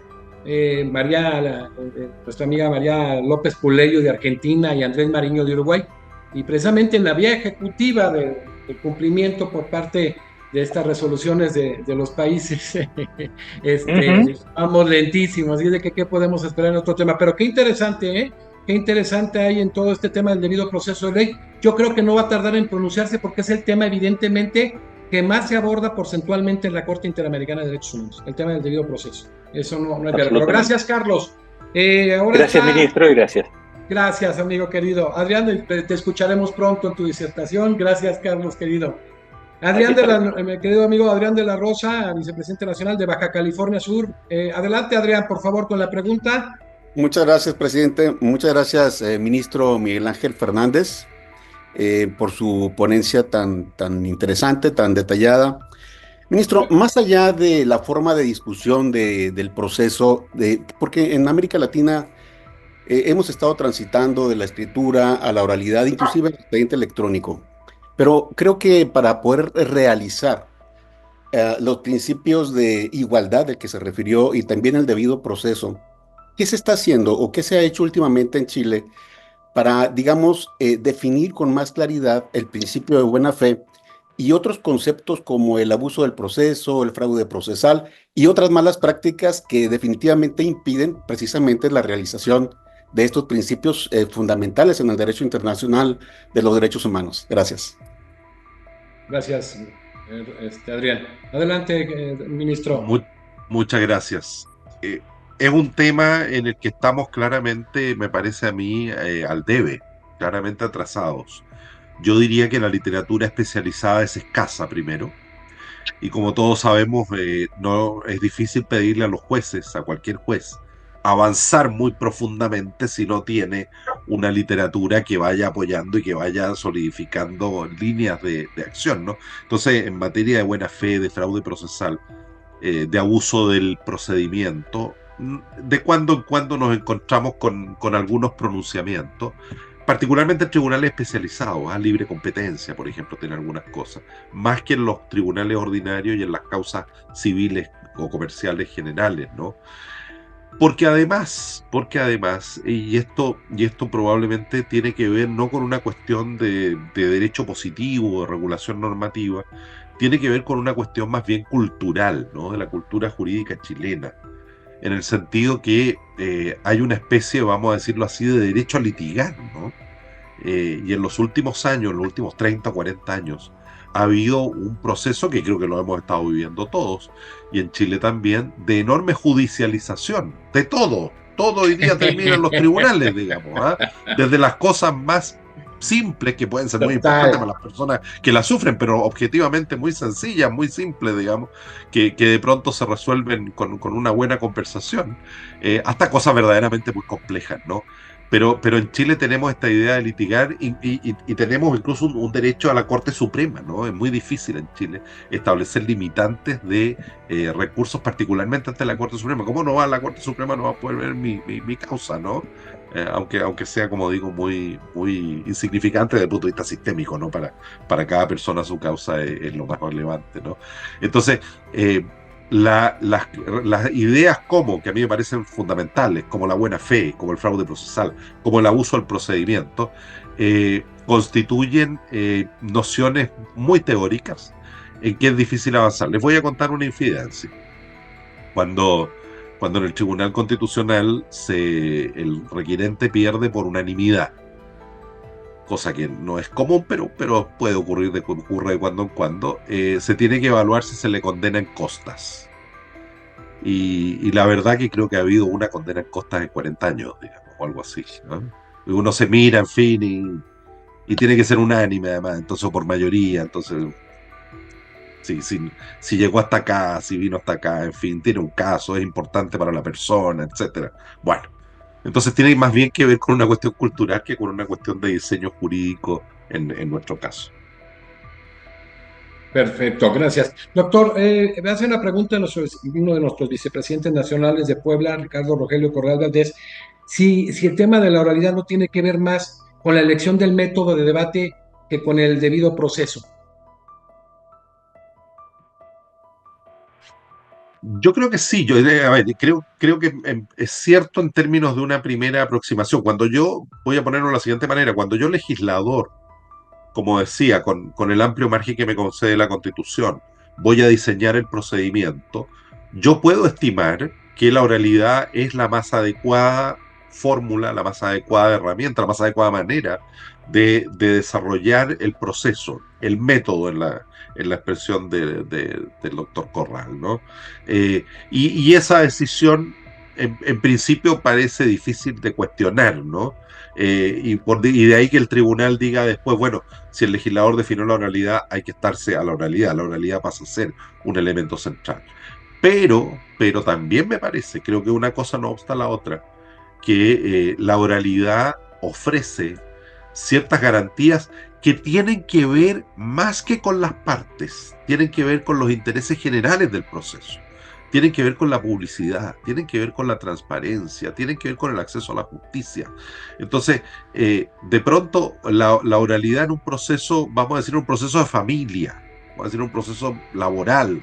nuestra amiga María López Puleyo de Argentina y Andrés Mariño de Uruguay, y precisamente en la vía ejecutiva del cumplimiento por parte de estas resoluciones de los países, vamos lentísimos, y de que qué podemos esperar en otro tema, pero qué interesante, qué interesante hay en todo este tema del debido proceso de ley. Yo creo que no va a tardar en pronunciarse porque es el tema evidentemente que más se aborda porcentualmente en la Corte Interamericana de Derechos Humanos, el tema del debido proceso. Eso no es verdad. Pero gracias, Carlos. Gracias, ministro, y gracias. Gracias, amigo querido. Adrián, te escucharemos pronto en tu disertación. Gracias, Carlos, querido. Mi querido amigo Adrián de la Rosa, vicepresidente nacional de Baja California Sur. Adelante, Adrián, por favor, con la pregunta. Muchas gracias, presidente. Muchas gracias, ministro Miguel Ángel Fernández, por su ponencia tan interesante, tan detallada. Ministro, más allá de la forma de discusión del proceso, porque en América Latina hemos estado transitando de la escritura a la oralidad, inclusive al expediente electrónico. Pero creo que para poder realizar los principios de igualdad del que se refirió y también el debido proceso, ¿qué se está haciendo o qué se ha hecho últimamente en Chile para, digamos, definir con más claridad el principio de buena fe y otros conceptos como el abuso del proceso, el fraude procesal y otras malas prácticas que definitivamente impiden precisamente la realización de estos principios fundamentales en el derecho internacional de los derechos humanos? Gracias. Gracias, Adrián. Adelante, ministro. Muchas gracias. Es un tema en el que estamos claramente, me parece a mí, al debe, claramente atrasados. Yo diría que la literatura especializada es escasa primero, y como todos sabemos, no es difícil pedirle a los jueces, a cualquier juez, avanzar muy profundamente si no tiene una literatura que vaya apoyando y que vaya solidificando líneas de acción, ¿no? Entonces, en materia de buena fe, de fraude procesal, de abuso del procedimiento, de cuando en cuando nos encontramos con algunos pronunciamientos, particularmente en tribunales especializados, a libre competencia, por ejemplo, tiene algunas cosas, más que en los tribunales ordinarios y en las causas civiles o comerciales generales, ¿no? Porque además, y esto probablemente tiene que ver no con una cuestión de derecho positivo, de regulación normativa, tiene que ver con una cuestión más bien cultural, ¿no? De la cultura jurídica chilena, en el sentido que hay una especie, vamos a decirlo así, de derecho a litigar, ¿no? Y en los últimos años, en los últimos 30 o 40 años, ha habido un proceso que creo que lo hemos estado viviendo todos, y en Chile también, de enorme judicialización, de todo. Todo hoy día termina en los tribunales, digamos, ¿eh? Desde las cosas más simples, que pueden ser muy importantes para las personas que las sufren, pero objetivamente muy sencillas, muy simples, digamos, que de pronto se resuelven con una buena conversación, hasta cosas verdaderamente muy complejas, ¿no? Pero en Chile tenemos esta idea de litigar y tenemos incluso un derecho a la Corte Suprema, ¿no? Es muy difícil en Chile establecer limitantes de recursos, particularmente ante la Corte Suprema. ¿Cómo no va a la Corte Suprema? No va a poder ver mi causa, ¿no? Aunque sea, como digo, muy insignificante desde el punto de vista sistémico, ¿no? Para cada persona su causa es lo más relevante, ¿no? Entonces, las ideas que a mí me parecen fundamentales, como la buena fe, como el fraude procesal, como el abuso del procedimiento, constituyen nociones muy teóricas en que es difícil avanzar. Les voy a contar una infidencia. Cuando en el Tribunal Constitucional el requirente pierde por unanimidad, cosa que no es común, pero puede ocurre de cuando en cuando, se tiene que evaluar si se le condena en costas. Y la verdad que creo que ha habido una condena en costas en 40 años, digamos, o algo así, ¿no? Y uno se mira, en fin, y tiene que ser unánime además, entonces, o por mayoría, entonces, si llegó hasta acá, si vino hasta acá, en fin, tiene un caso, es importante para la persona, etcétera. Bueno, entonces tiene más bien que ver con una cuestión cultural que con una cuestión de diseño jurídico en nuestro caso. Perfecto, gracias. Doctor, me hace una pregunta uno de nuestros vicepresidentes nacionales de Puebla, Ricardo Rogelio Corral Valdés, si el tema de la oralidad no tiene que ver más con la elección del método de debate que con el debido proceso. Yo creo que sí, creo que es cierto en términos de una primera aproximación. Voy a ponerlo de la siguiente manera, cuando yo legislador, como decía, con el amplio margen que me concede la Constitución, voy a diseñar el procedimiento, yo puedo estimar que la oralidad es la más adecuada fórmula, la más adecuada herramienta, la más adecuada manera de desarrollar el proceso, el método en la expresión del doctor Corral, ¿no? Y esa decisión en principio parece difícil de cuestionar, ¿no? Y de ahí que el tribunal diga después, bueno, si el legislador definió la oralidad, hay que estarse a la oralidad pasa a ser un elemento central. Pero también me parece, creo que una cosa no obsta a la otra, que la oralidad ofrece ciertas garantías que tienen que ver más que con las partes, tienen que ver con los intereses generales del proceso. tienen que ver con la publicidad, tienen que ver con la transparencia, tienen que ver con el acceso a la justicia. Entonces, de pronto, la oralidad en un proceso, vamos a decir, un proceso de familia, vamos a decir, un proceso laboral.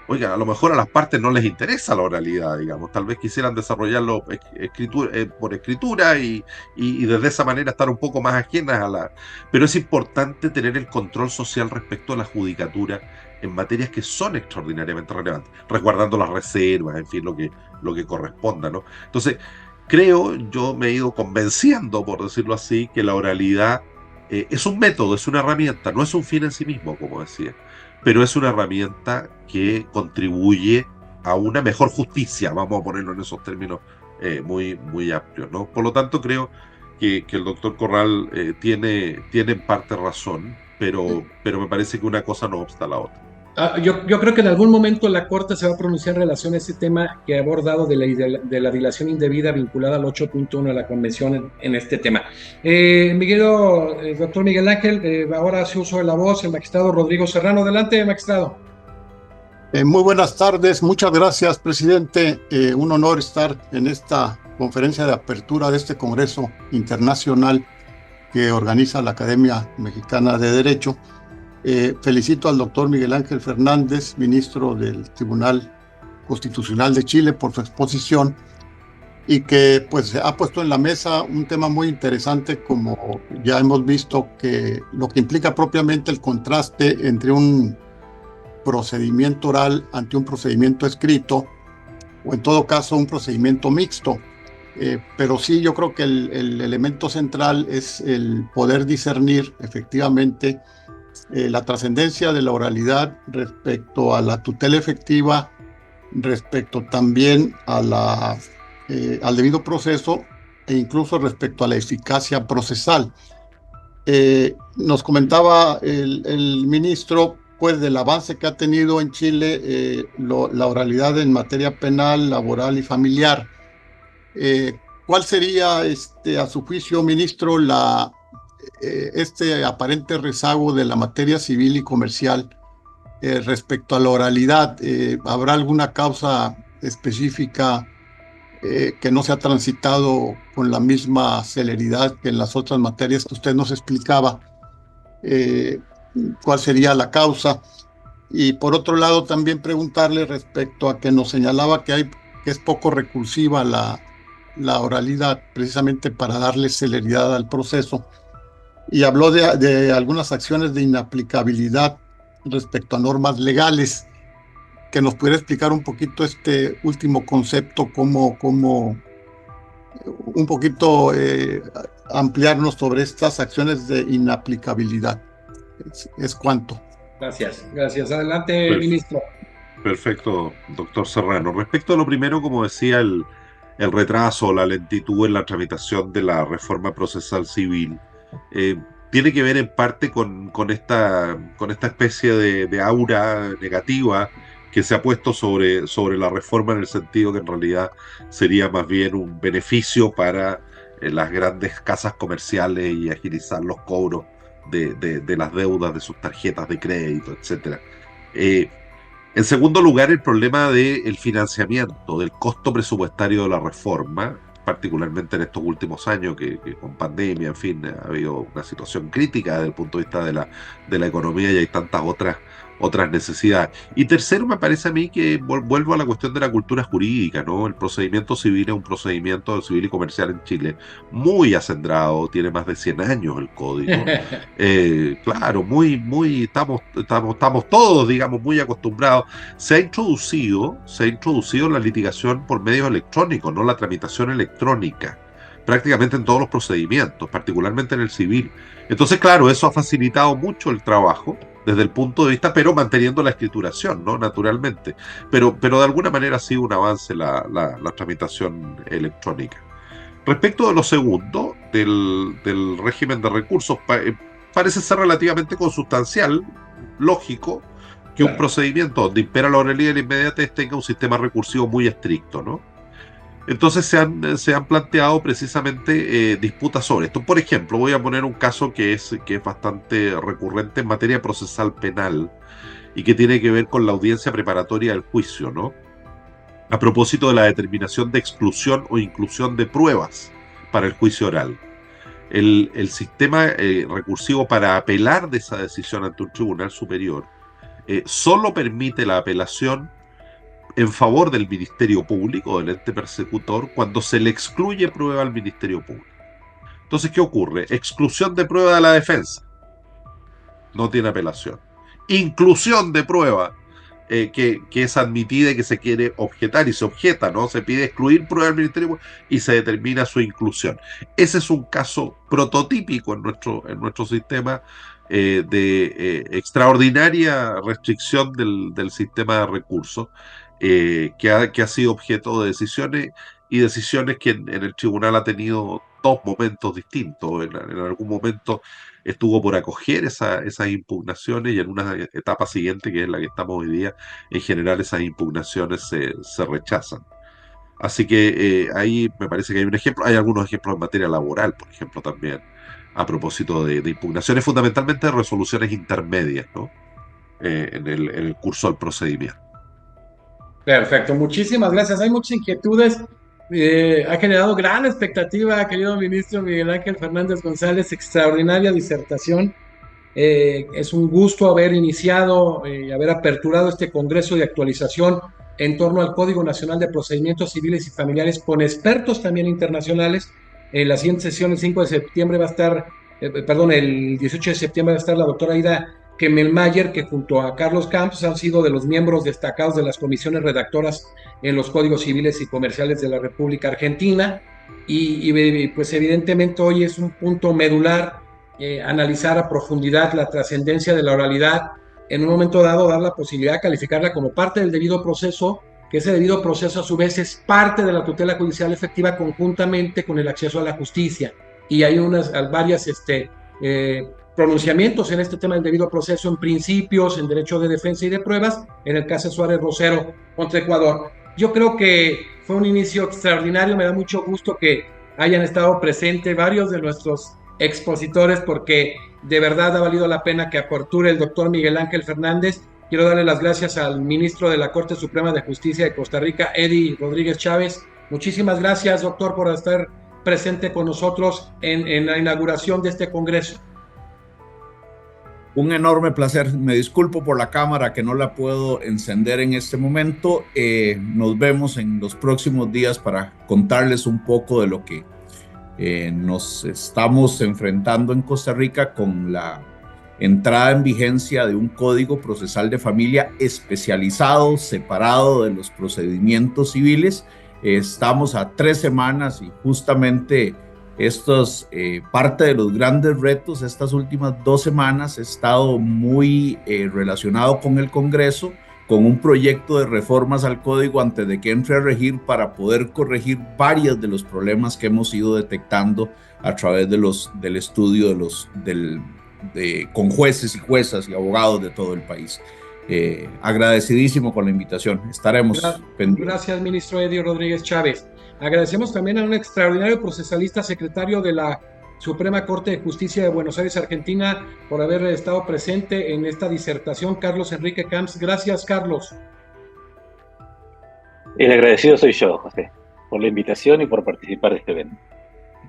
Oiga, a lo mejor a las partes no les interesa la oralidad, digamos, tal vez quisieran desarrollarlo por escritura y desde esa manera estar un poco más ajenas a la... Pero es importante tener el control social respecto a la judicatura en materias que son extraordinariamente relevantes, resguardando las reservas, en fin, lo que corresponda, ¿no? Entonces, yo me he ido convenciendo, por decirlo así, que la oralidad es un método, es una herramienta, no es un fin en sí mismo, como decía, pero es una herramienta que contribuye a una mejor justicia, vamos a ponerlo en esos términos muy, muy amplios, ¿no? Por lo tanto, creo que el doctor Corral tiene en parte razón, pero me parece que una cosa no obsta a la otra. Yo creo que en algún momento la Corte se va a pronunciar en relación a ese tema que he abordado de la dilación indebida vinculada al 8.1 de la Convención en este tema. Doctor Miguel Ángel, ahora hace uso de la voz el magistrado Rodrigo Serrano. Adelante, magistrado. Muy buenas tardes, muchas gracias, presidente. Un honor estar en esta conferencia de apertura de este Congreso Internacional que organiza la Academia Mexicana de Derecho. Felicito al doctor Miguel Ángel Fernández, ministro del Tribunal Constitucional de Chile, por su exposición y que pues ha puesto en la mesa un tema muy interesante, como ya hemos visto, que lo que implica propiamente el contraste entre un procedimiento oral ante un procedimiento escrito, o en todo caso un procedimiento mixto. Pero sí, yo creo que el elemento central es el poder discernir efectivamente la trascendencia de la oralidad respecto a la tutela efectiva, respecto también a al debido proceso e incluso respecto a la eficacia procesal. Nos comentaba el ministro pues del avance que ha tenido en Chile la oralidad en materia penal, laboral y familiar. ¿Cuál sería, a su juicio, ministro, este aparente rezago de la materia civil y comercial respecto a la oralidad? ¿Habrá alguna causa específica que no se ha transitado con la misma celeridad que en las otras materias que usted nos explicaba? ¿Cuál sería la causa? Y por otro lado, también preguntarle respecto a que nos señalaba que es poco recursiva la oralidad, precisamente para darle celeridad al proceso. Y habló de algunas acciones de inaplicabilidad respecto a normas legales. Que nos pudiera explicar un poquito este último concepto, cómo un poquito ampliarnos sobre estas acciones de inaplicabilidad. Es cuanto. Gracias. Adelante, ministro. Perfecto, doctor Serrano. Respecto a lo primero, como decía, el retraso, la lentitud en la tramitación de la reforma procesal civil, tiene que ver en parte con esta especie de aura negativa que se ha puesto sobre la reforma, en el sentido que en realidad sería más bien un beneficio para las grandes casas comerciales y agilizar los cobros de las deudas de sus tarjetas de crédito, etc. En segundo lugar, el problema del financiamiento, del costo presupuestario de la reforma, particularmente en estos últimos años que con pandemia, en fin, ha habido una situación crítica desde el punto de vista de la economía y hay tantas otras necesidades. Y tercero, me parece a mí que vuelvo a la cuestión de la cultura jurídica, ¿no? El procedimiento civil es un procedimiento civil y comercial en Chile muy acendrado, tiene más de 100 años el código. Claro, estamos todos, digamos, muy acostumbrados. Se ha introducido la litigación por medios electrónicos, no la tramitación electrónica, prácticamente en todos los procedimientos, particularmente en el civil. Entonces, claro, eso ha facilitado mucho el trabajo desde el punto de vista, pero manteniendo la escrituración, ¿no? Naturalmente. Pero de alguna manera ha sido un avance la tramitación electrónica. Respecto de lo segundo, del régimen de recursos, parece ser relativamente consustancial, lógico, que un procedimiento donde impera la oralidad y la inmediatez tenga un sistema recursivo muy estricto, ¿no? Entonces se han planteado precisamente disputas sobre esto. Por ejemplo, voy a poner un caso que es bastante recurrente en materia procesal penal y que tiene que ver con la audiencia preparatoria del juicio, ¿no? a propósito de la determinación de exclusión o inclusión de pruebas para el juicio oral. El sistema recursivo para apelar de esa decisión ante un tribunal superior solo permite la apelación en favor del Ministerio Público, del ente persecutor, cuando se le excluye prueba al Ministerio Público. Entonces, ¿qué ocurre? Exclusión de prueba de la defensa. No tiene apelación. Inclusión de prueba que es admitida y que se quiere objetar y se objeta, ¿no? Se pide excluir prueba del Ministerio Público y se determina su inclusión. Ese es un caso prototípico en nuestro sistema de extraordinaria restricción del sistema de recursos que ha sido objeto de decisiones y decisiones que en el tribunal ha tenido dos momentos distintos. En algún momento estuvo por acoger esas impugnaciones y en una etapa siguiente, que es la que estamos hoy día, en general esas impugnaciones se rechazan. Así que ahí me parece que hay un ejemplo. Hay algunos ejemplos en materia laboral, por ejemplo, también, a propósito de impugnaciones, fundamentalmente de resoluciones intermedias, ¿no? En el curso del procedimiento. Perfecto, muchísimas gracias. Hay muchas inquietudes. Ha generado gran expectativa, querido ministro Miguel Ángel Fernández González, extraordinaria disertación. Es un gusto haber iniciado y haber aperturado este congreso de actualización en torno al Código Nacional de Procedimientos Civiles y Familiares con expertos también internacionales. En la siguiente sesión, el 5 de septiembre va a estar, el 18 de septiembre va a estar la doctora Aida Kemmelmayer, que junto a Carlos Campos han sido de los miembros destacados de las comisiones redactoras en los códigos civiles y comerciales de la República Argentina. Y pues evidentemente hoy es un punto medular analizar a profundidad la trascendencia de la oralidad, en un momento dado dar la posibilidad de calificarla como parte del debido proceso, que ese debido proceso a su vez es parte de la tutela judicial efectiva conjuntamente con el acceso a la justicia. Y hay varias pronunciamientos en este tema del debido proceso, en principios, en derecho de defensa y de pruebas, en el caso Suárez Rosero contra Ecuador. Yo creo que fue un inicio extraordinario, me da mucho gusto que hayan estado presentes varios de nuestros expositores, porque de verdad ha valido la pena que aperture el doctor Miguel Ángel Fernández. Quiero darle las gracias al ministro de la Corte Suprema de Justicia de Costa Rica, Eddie Rodríguez Chávez. Muchísimas gracias, doctor, por estar presente con nosotros en la inauguración de este congreso. Un enorme placer. Me disculpo por la cámara que no la puedo encender en este momento. Nos vemos en los próximos días para contarles un poco de lo que nos estamos enfrentando en Costa Rica con la entrada en vigencia de un código procesal de familia especializado, separado de los procedimientos civiles. Estamos a 3 semanas y justamente estos, parte de los grandes retos, estas últimas 2 semanas he estado muy relacionado con el Congreso, con un proyecto de reformas al código antes de que entre a regir para poder corregir varios de los problemas que hemos ido detectando a través del estudio con jueces y juezas y abogados de todo el país. Agradecidísimo con la invitación. Estaremos pendientes. Gracias, ministro Eddie Rodríguez Chávez. Agradecemos también a un extraordinario procesalista, secretario de la Suprema Corte de Justicia de Buenos Aires, Argentina, por haber estado presente en esta disertación, Carlos Enrique Camps. Gracias, Carlos. El agradecido soy yo, José, por la invitación y por participar de este evento.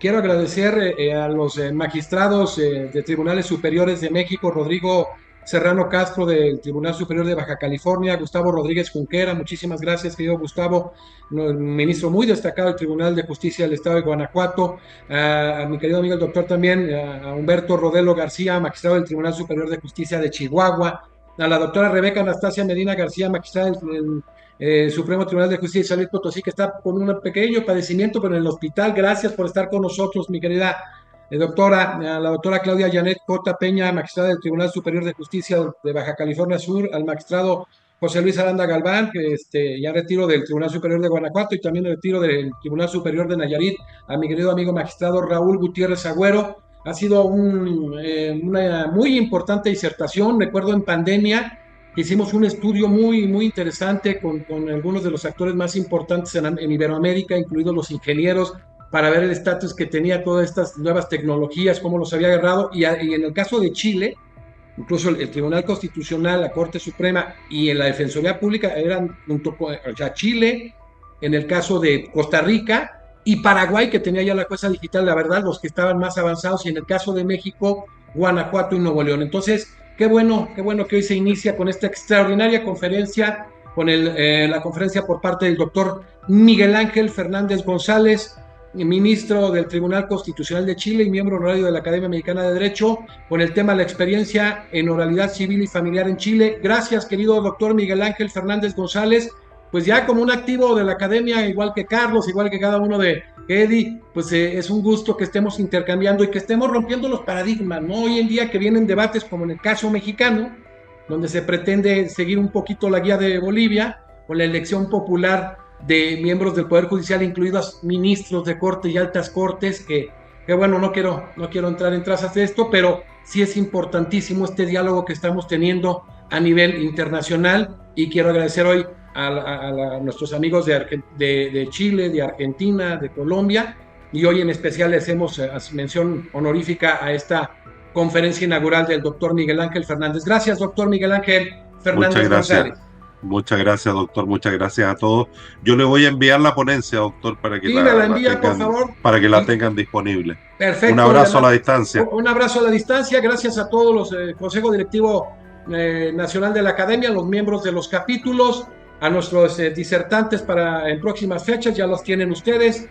Quiero agradecer a los magistrados de Tribunales Superiores de México, Rodrigo Serrano Castro del Tribunal Superior de Baja California, Gustavo Rodríguez Junquera, muchísimas gracias, querido Gustavo, un ministro muy destacado del Tribunal de Justicia del Estado de Guanajuato, a mi querido amigo el doctor también, a Humberto Rodelo García, magistrado del Tribunal Superior de Justicia de Chihuahua, a la doctora Rebeca Anastasia Medina García, magistrada del Supremo Tribunal de Justicia de San Luis Potosí, que está con un pequeño padecimiento, pero en el hospital. Gracias por estar con nosotros, mi querida doctora, a la doctora Claudia Janet Cota Peña, magistrada del Tribunal Superior de Justicia de Baja California Sur, al magistrado José Luis Aranda Galván, que ya retiro del Tribunal Superior de Guanajuato y también retiro del Tribunal Superior de Nayarit, a mi querido amigo magistrado Raúl Gutiérrez Agüero. Ha sido una muy importante disertación. Recuerdo en pandemia hicimos un estudio muy interesante con algunos de los actores más importantes en Iberoamérica, incluidos los ingenieros, para ver el estatus que tenía todas estas nuevas tecnologías, cómo los había agarrado, y en el caso de Chile, incluso el Tribunal Constitucional, la Corte Suprema y en la Defensoría Pública eran junto con, o sea, Chile, en el caso de Costa Rica, y Paraguay, que tenía ya la cosa digital, la verdad, los que estaban más avanzados, y en el caso de México, Guanajuato y Nuevo León. Entonces, qué bueno que hoy se inicia con esta extraordinaria conferencia, con la conferencia por parte del doctor Miguel Ángel Fernández González, ministro del Tribunal Constitucional de Chile y miembro honorario de la Academia Mexicana de Derecho, con el tema la experiencia en oralidad civil y familiar en Chile. Gracias, querido doctor Miguel Ángel Fernández González. Pues ya como un activo de la academia, igual que Carlos, igual que cada uno de Eddie, pues es un gusto que estemos intercambiando y que estemos rompiendo los paradigmas, ¿no? Hoy en día que vienen debates como en el caso mexicano, donde se pretende seguir un poquito la guía de Bolivia, con la elección popular de miembros del Poder Judicial, incluidos ministros de corte y altas cortes, que bueno, no quiero entrar en trazas de esto, pero sí es importantísimo este diálogo que estamos teniendo a nivel internacional, y quiero agradecer hoy a nuestros amigos de Chile, de Argentina, de Colombia, y hoy en especial les hacemos mención honorífica a esta conferencia inaugural del doctor Miguel Ángel Fernández. Gracias, doctor Miguel Ángel Fernández González. Muchas gracias, doctor. Muchas gracias a todos. Yo le voy a enviar la ponencia, doctor, para que para que la tengan disponible. Perfecto. Un abrazo a la distancia. Un abrazo a la distancia. Gracias a todos los Consejo Directivo Nacional de la Academia, los miembros de los capítulos, a nuestros disertantes en próximas fechas, ya los tienen ustedes.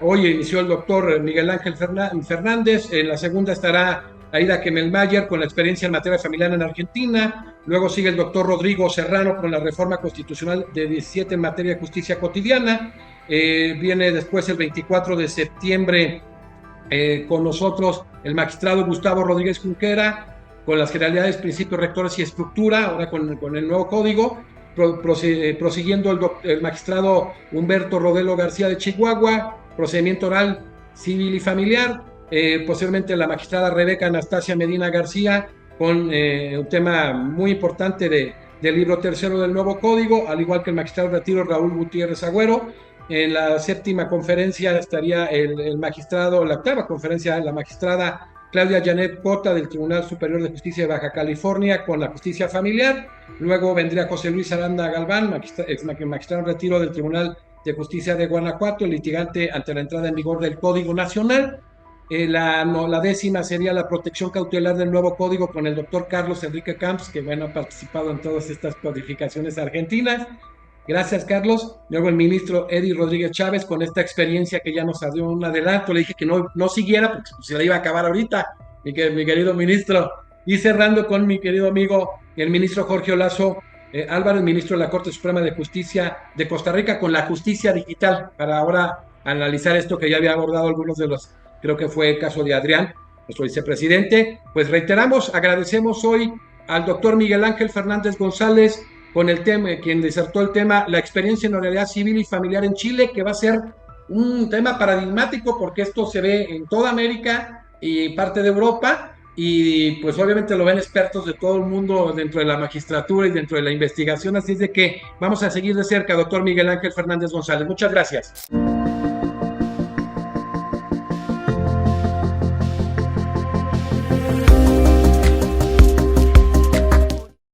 Hoy inició el doctor Miguel Ángel Fernández, en la segunda estará Aida Kemelmayer con la experiencia en materia familiar en Argentina, luego sigue el doctor Rodrigo Serrano con la reforma constitucional de 17 en materia de justicia cotidiana, viene después el 24 de septiembre con nosotros el magistrado Gustavo Rodríguez Junquera, con las generalidades, principios rectores y estructura, ahora con el nuevo código, prosiguiendo el magistrado Humberto Rodelo García de Chihuahua, procedimiento oral, civil y familiar, posteriormente la magistrada Rebeca Anastasia Medina García, con un tema muy importante del libro tercero del nuevo código, al igual que el magistrado de retiro Raúl Gutiérrez Agüero. En la séptima conferencia estaría la octava conferencia, la magistrada Claudia Janet Cota del Tribunal Superior de Justicia de Baja California con la justicia familiar. Luego vendría José Luis Aranda Galván, magistrado en retiro del Tribunal de Justicia de Guanajuato, litigante ante la entrada en vigor del Código Nacional. La décima sería la protección cautelar del nuevo código con el doctor Carlos Enrique Camps, que ha participado en todas estas codificaciones argentinas. Gracias, Carlos. Luego el ministro Eddie Rodríguez Chávez con esta experiencia que ya nos dio un adelanto. Le dije que no siguiera porque se la iba a acabar ahorita, mi querido ministro. Y cerrando con mi querido amigo, el ministro Jorge Olazo Álvarez, ministro de la Corte Suprema de Justicia de Costa Rica, con la justicia digital, para ahora analizar esto que ya había abordado algunos de los, creo que fue el caso de Adrián, nuestro vicepresidente. Pues reiteramos, agradecemos hoy al doctor Miguel Ángel Fernández González, con el tema, quien disertó el tema, la experiencia en oralidad civil y familiar en Chile, que va a ser un tema paradigmático porque esto se ve en toda América y parte de Europa, y pues obviamente lo ven expertos de todo el mundo dentro de la magistratura y dentro de la investigación, así es de que vamos a seguir de cerca, doctor Miguel Ángel Fernández González. Muchas gracias.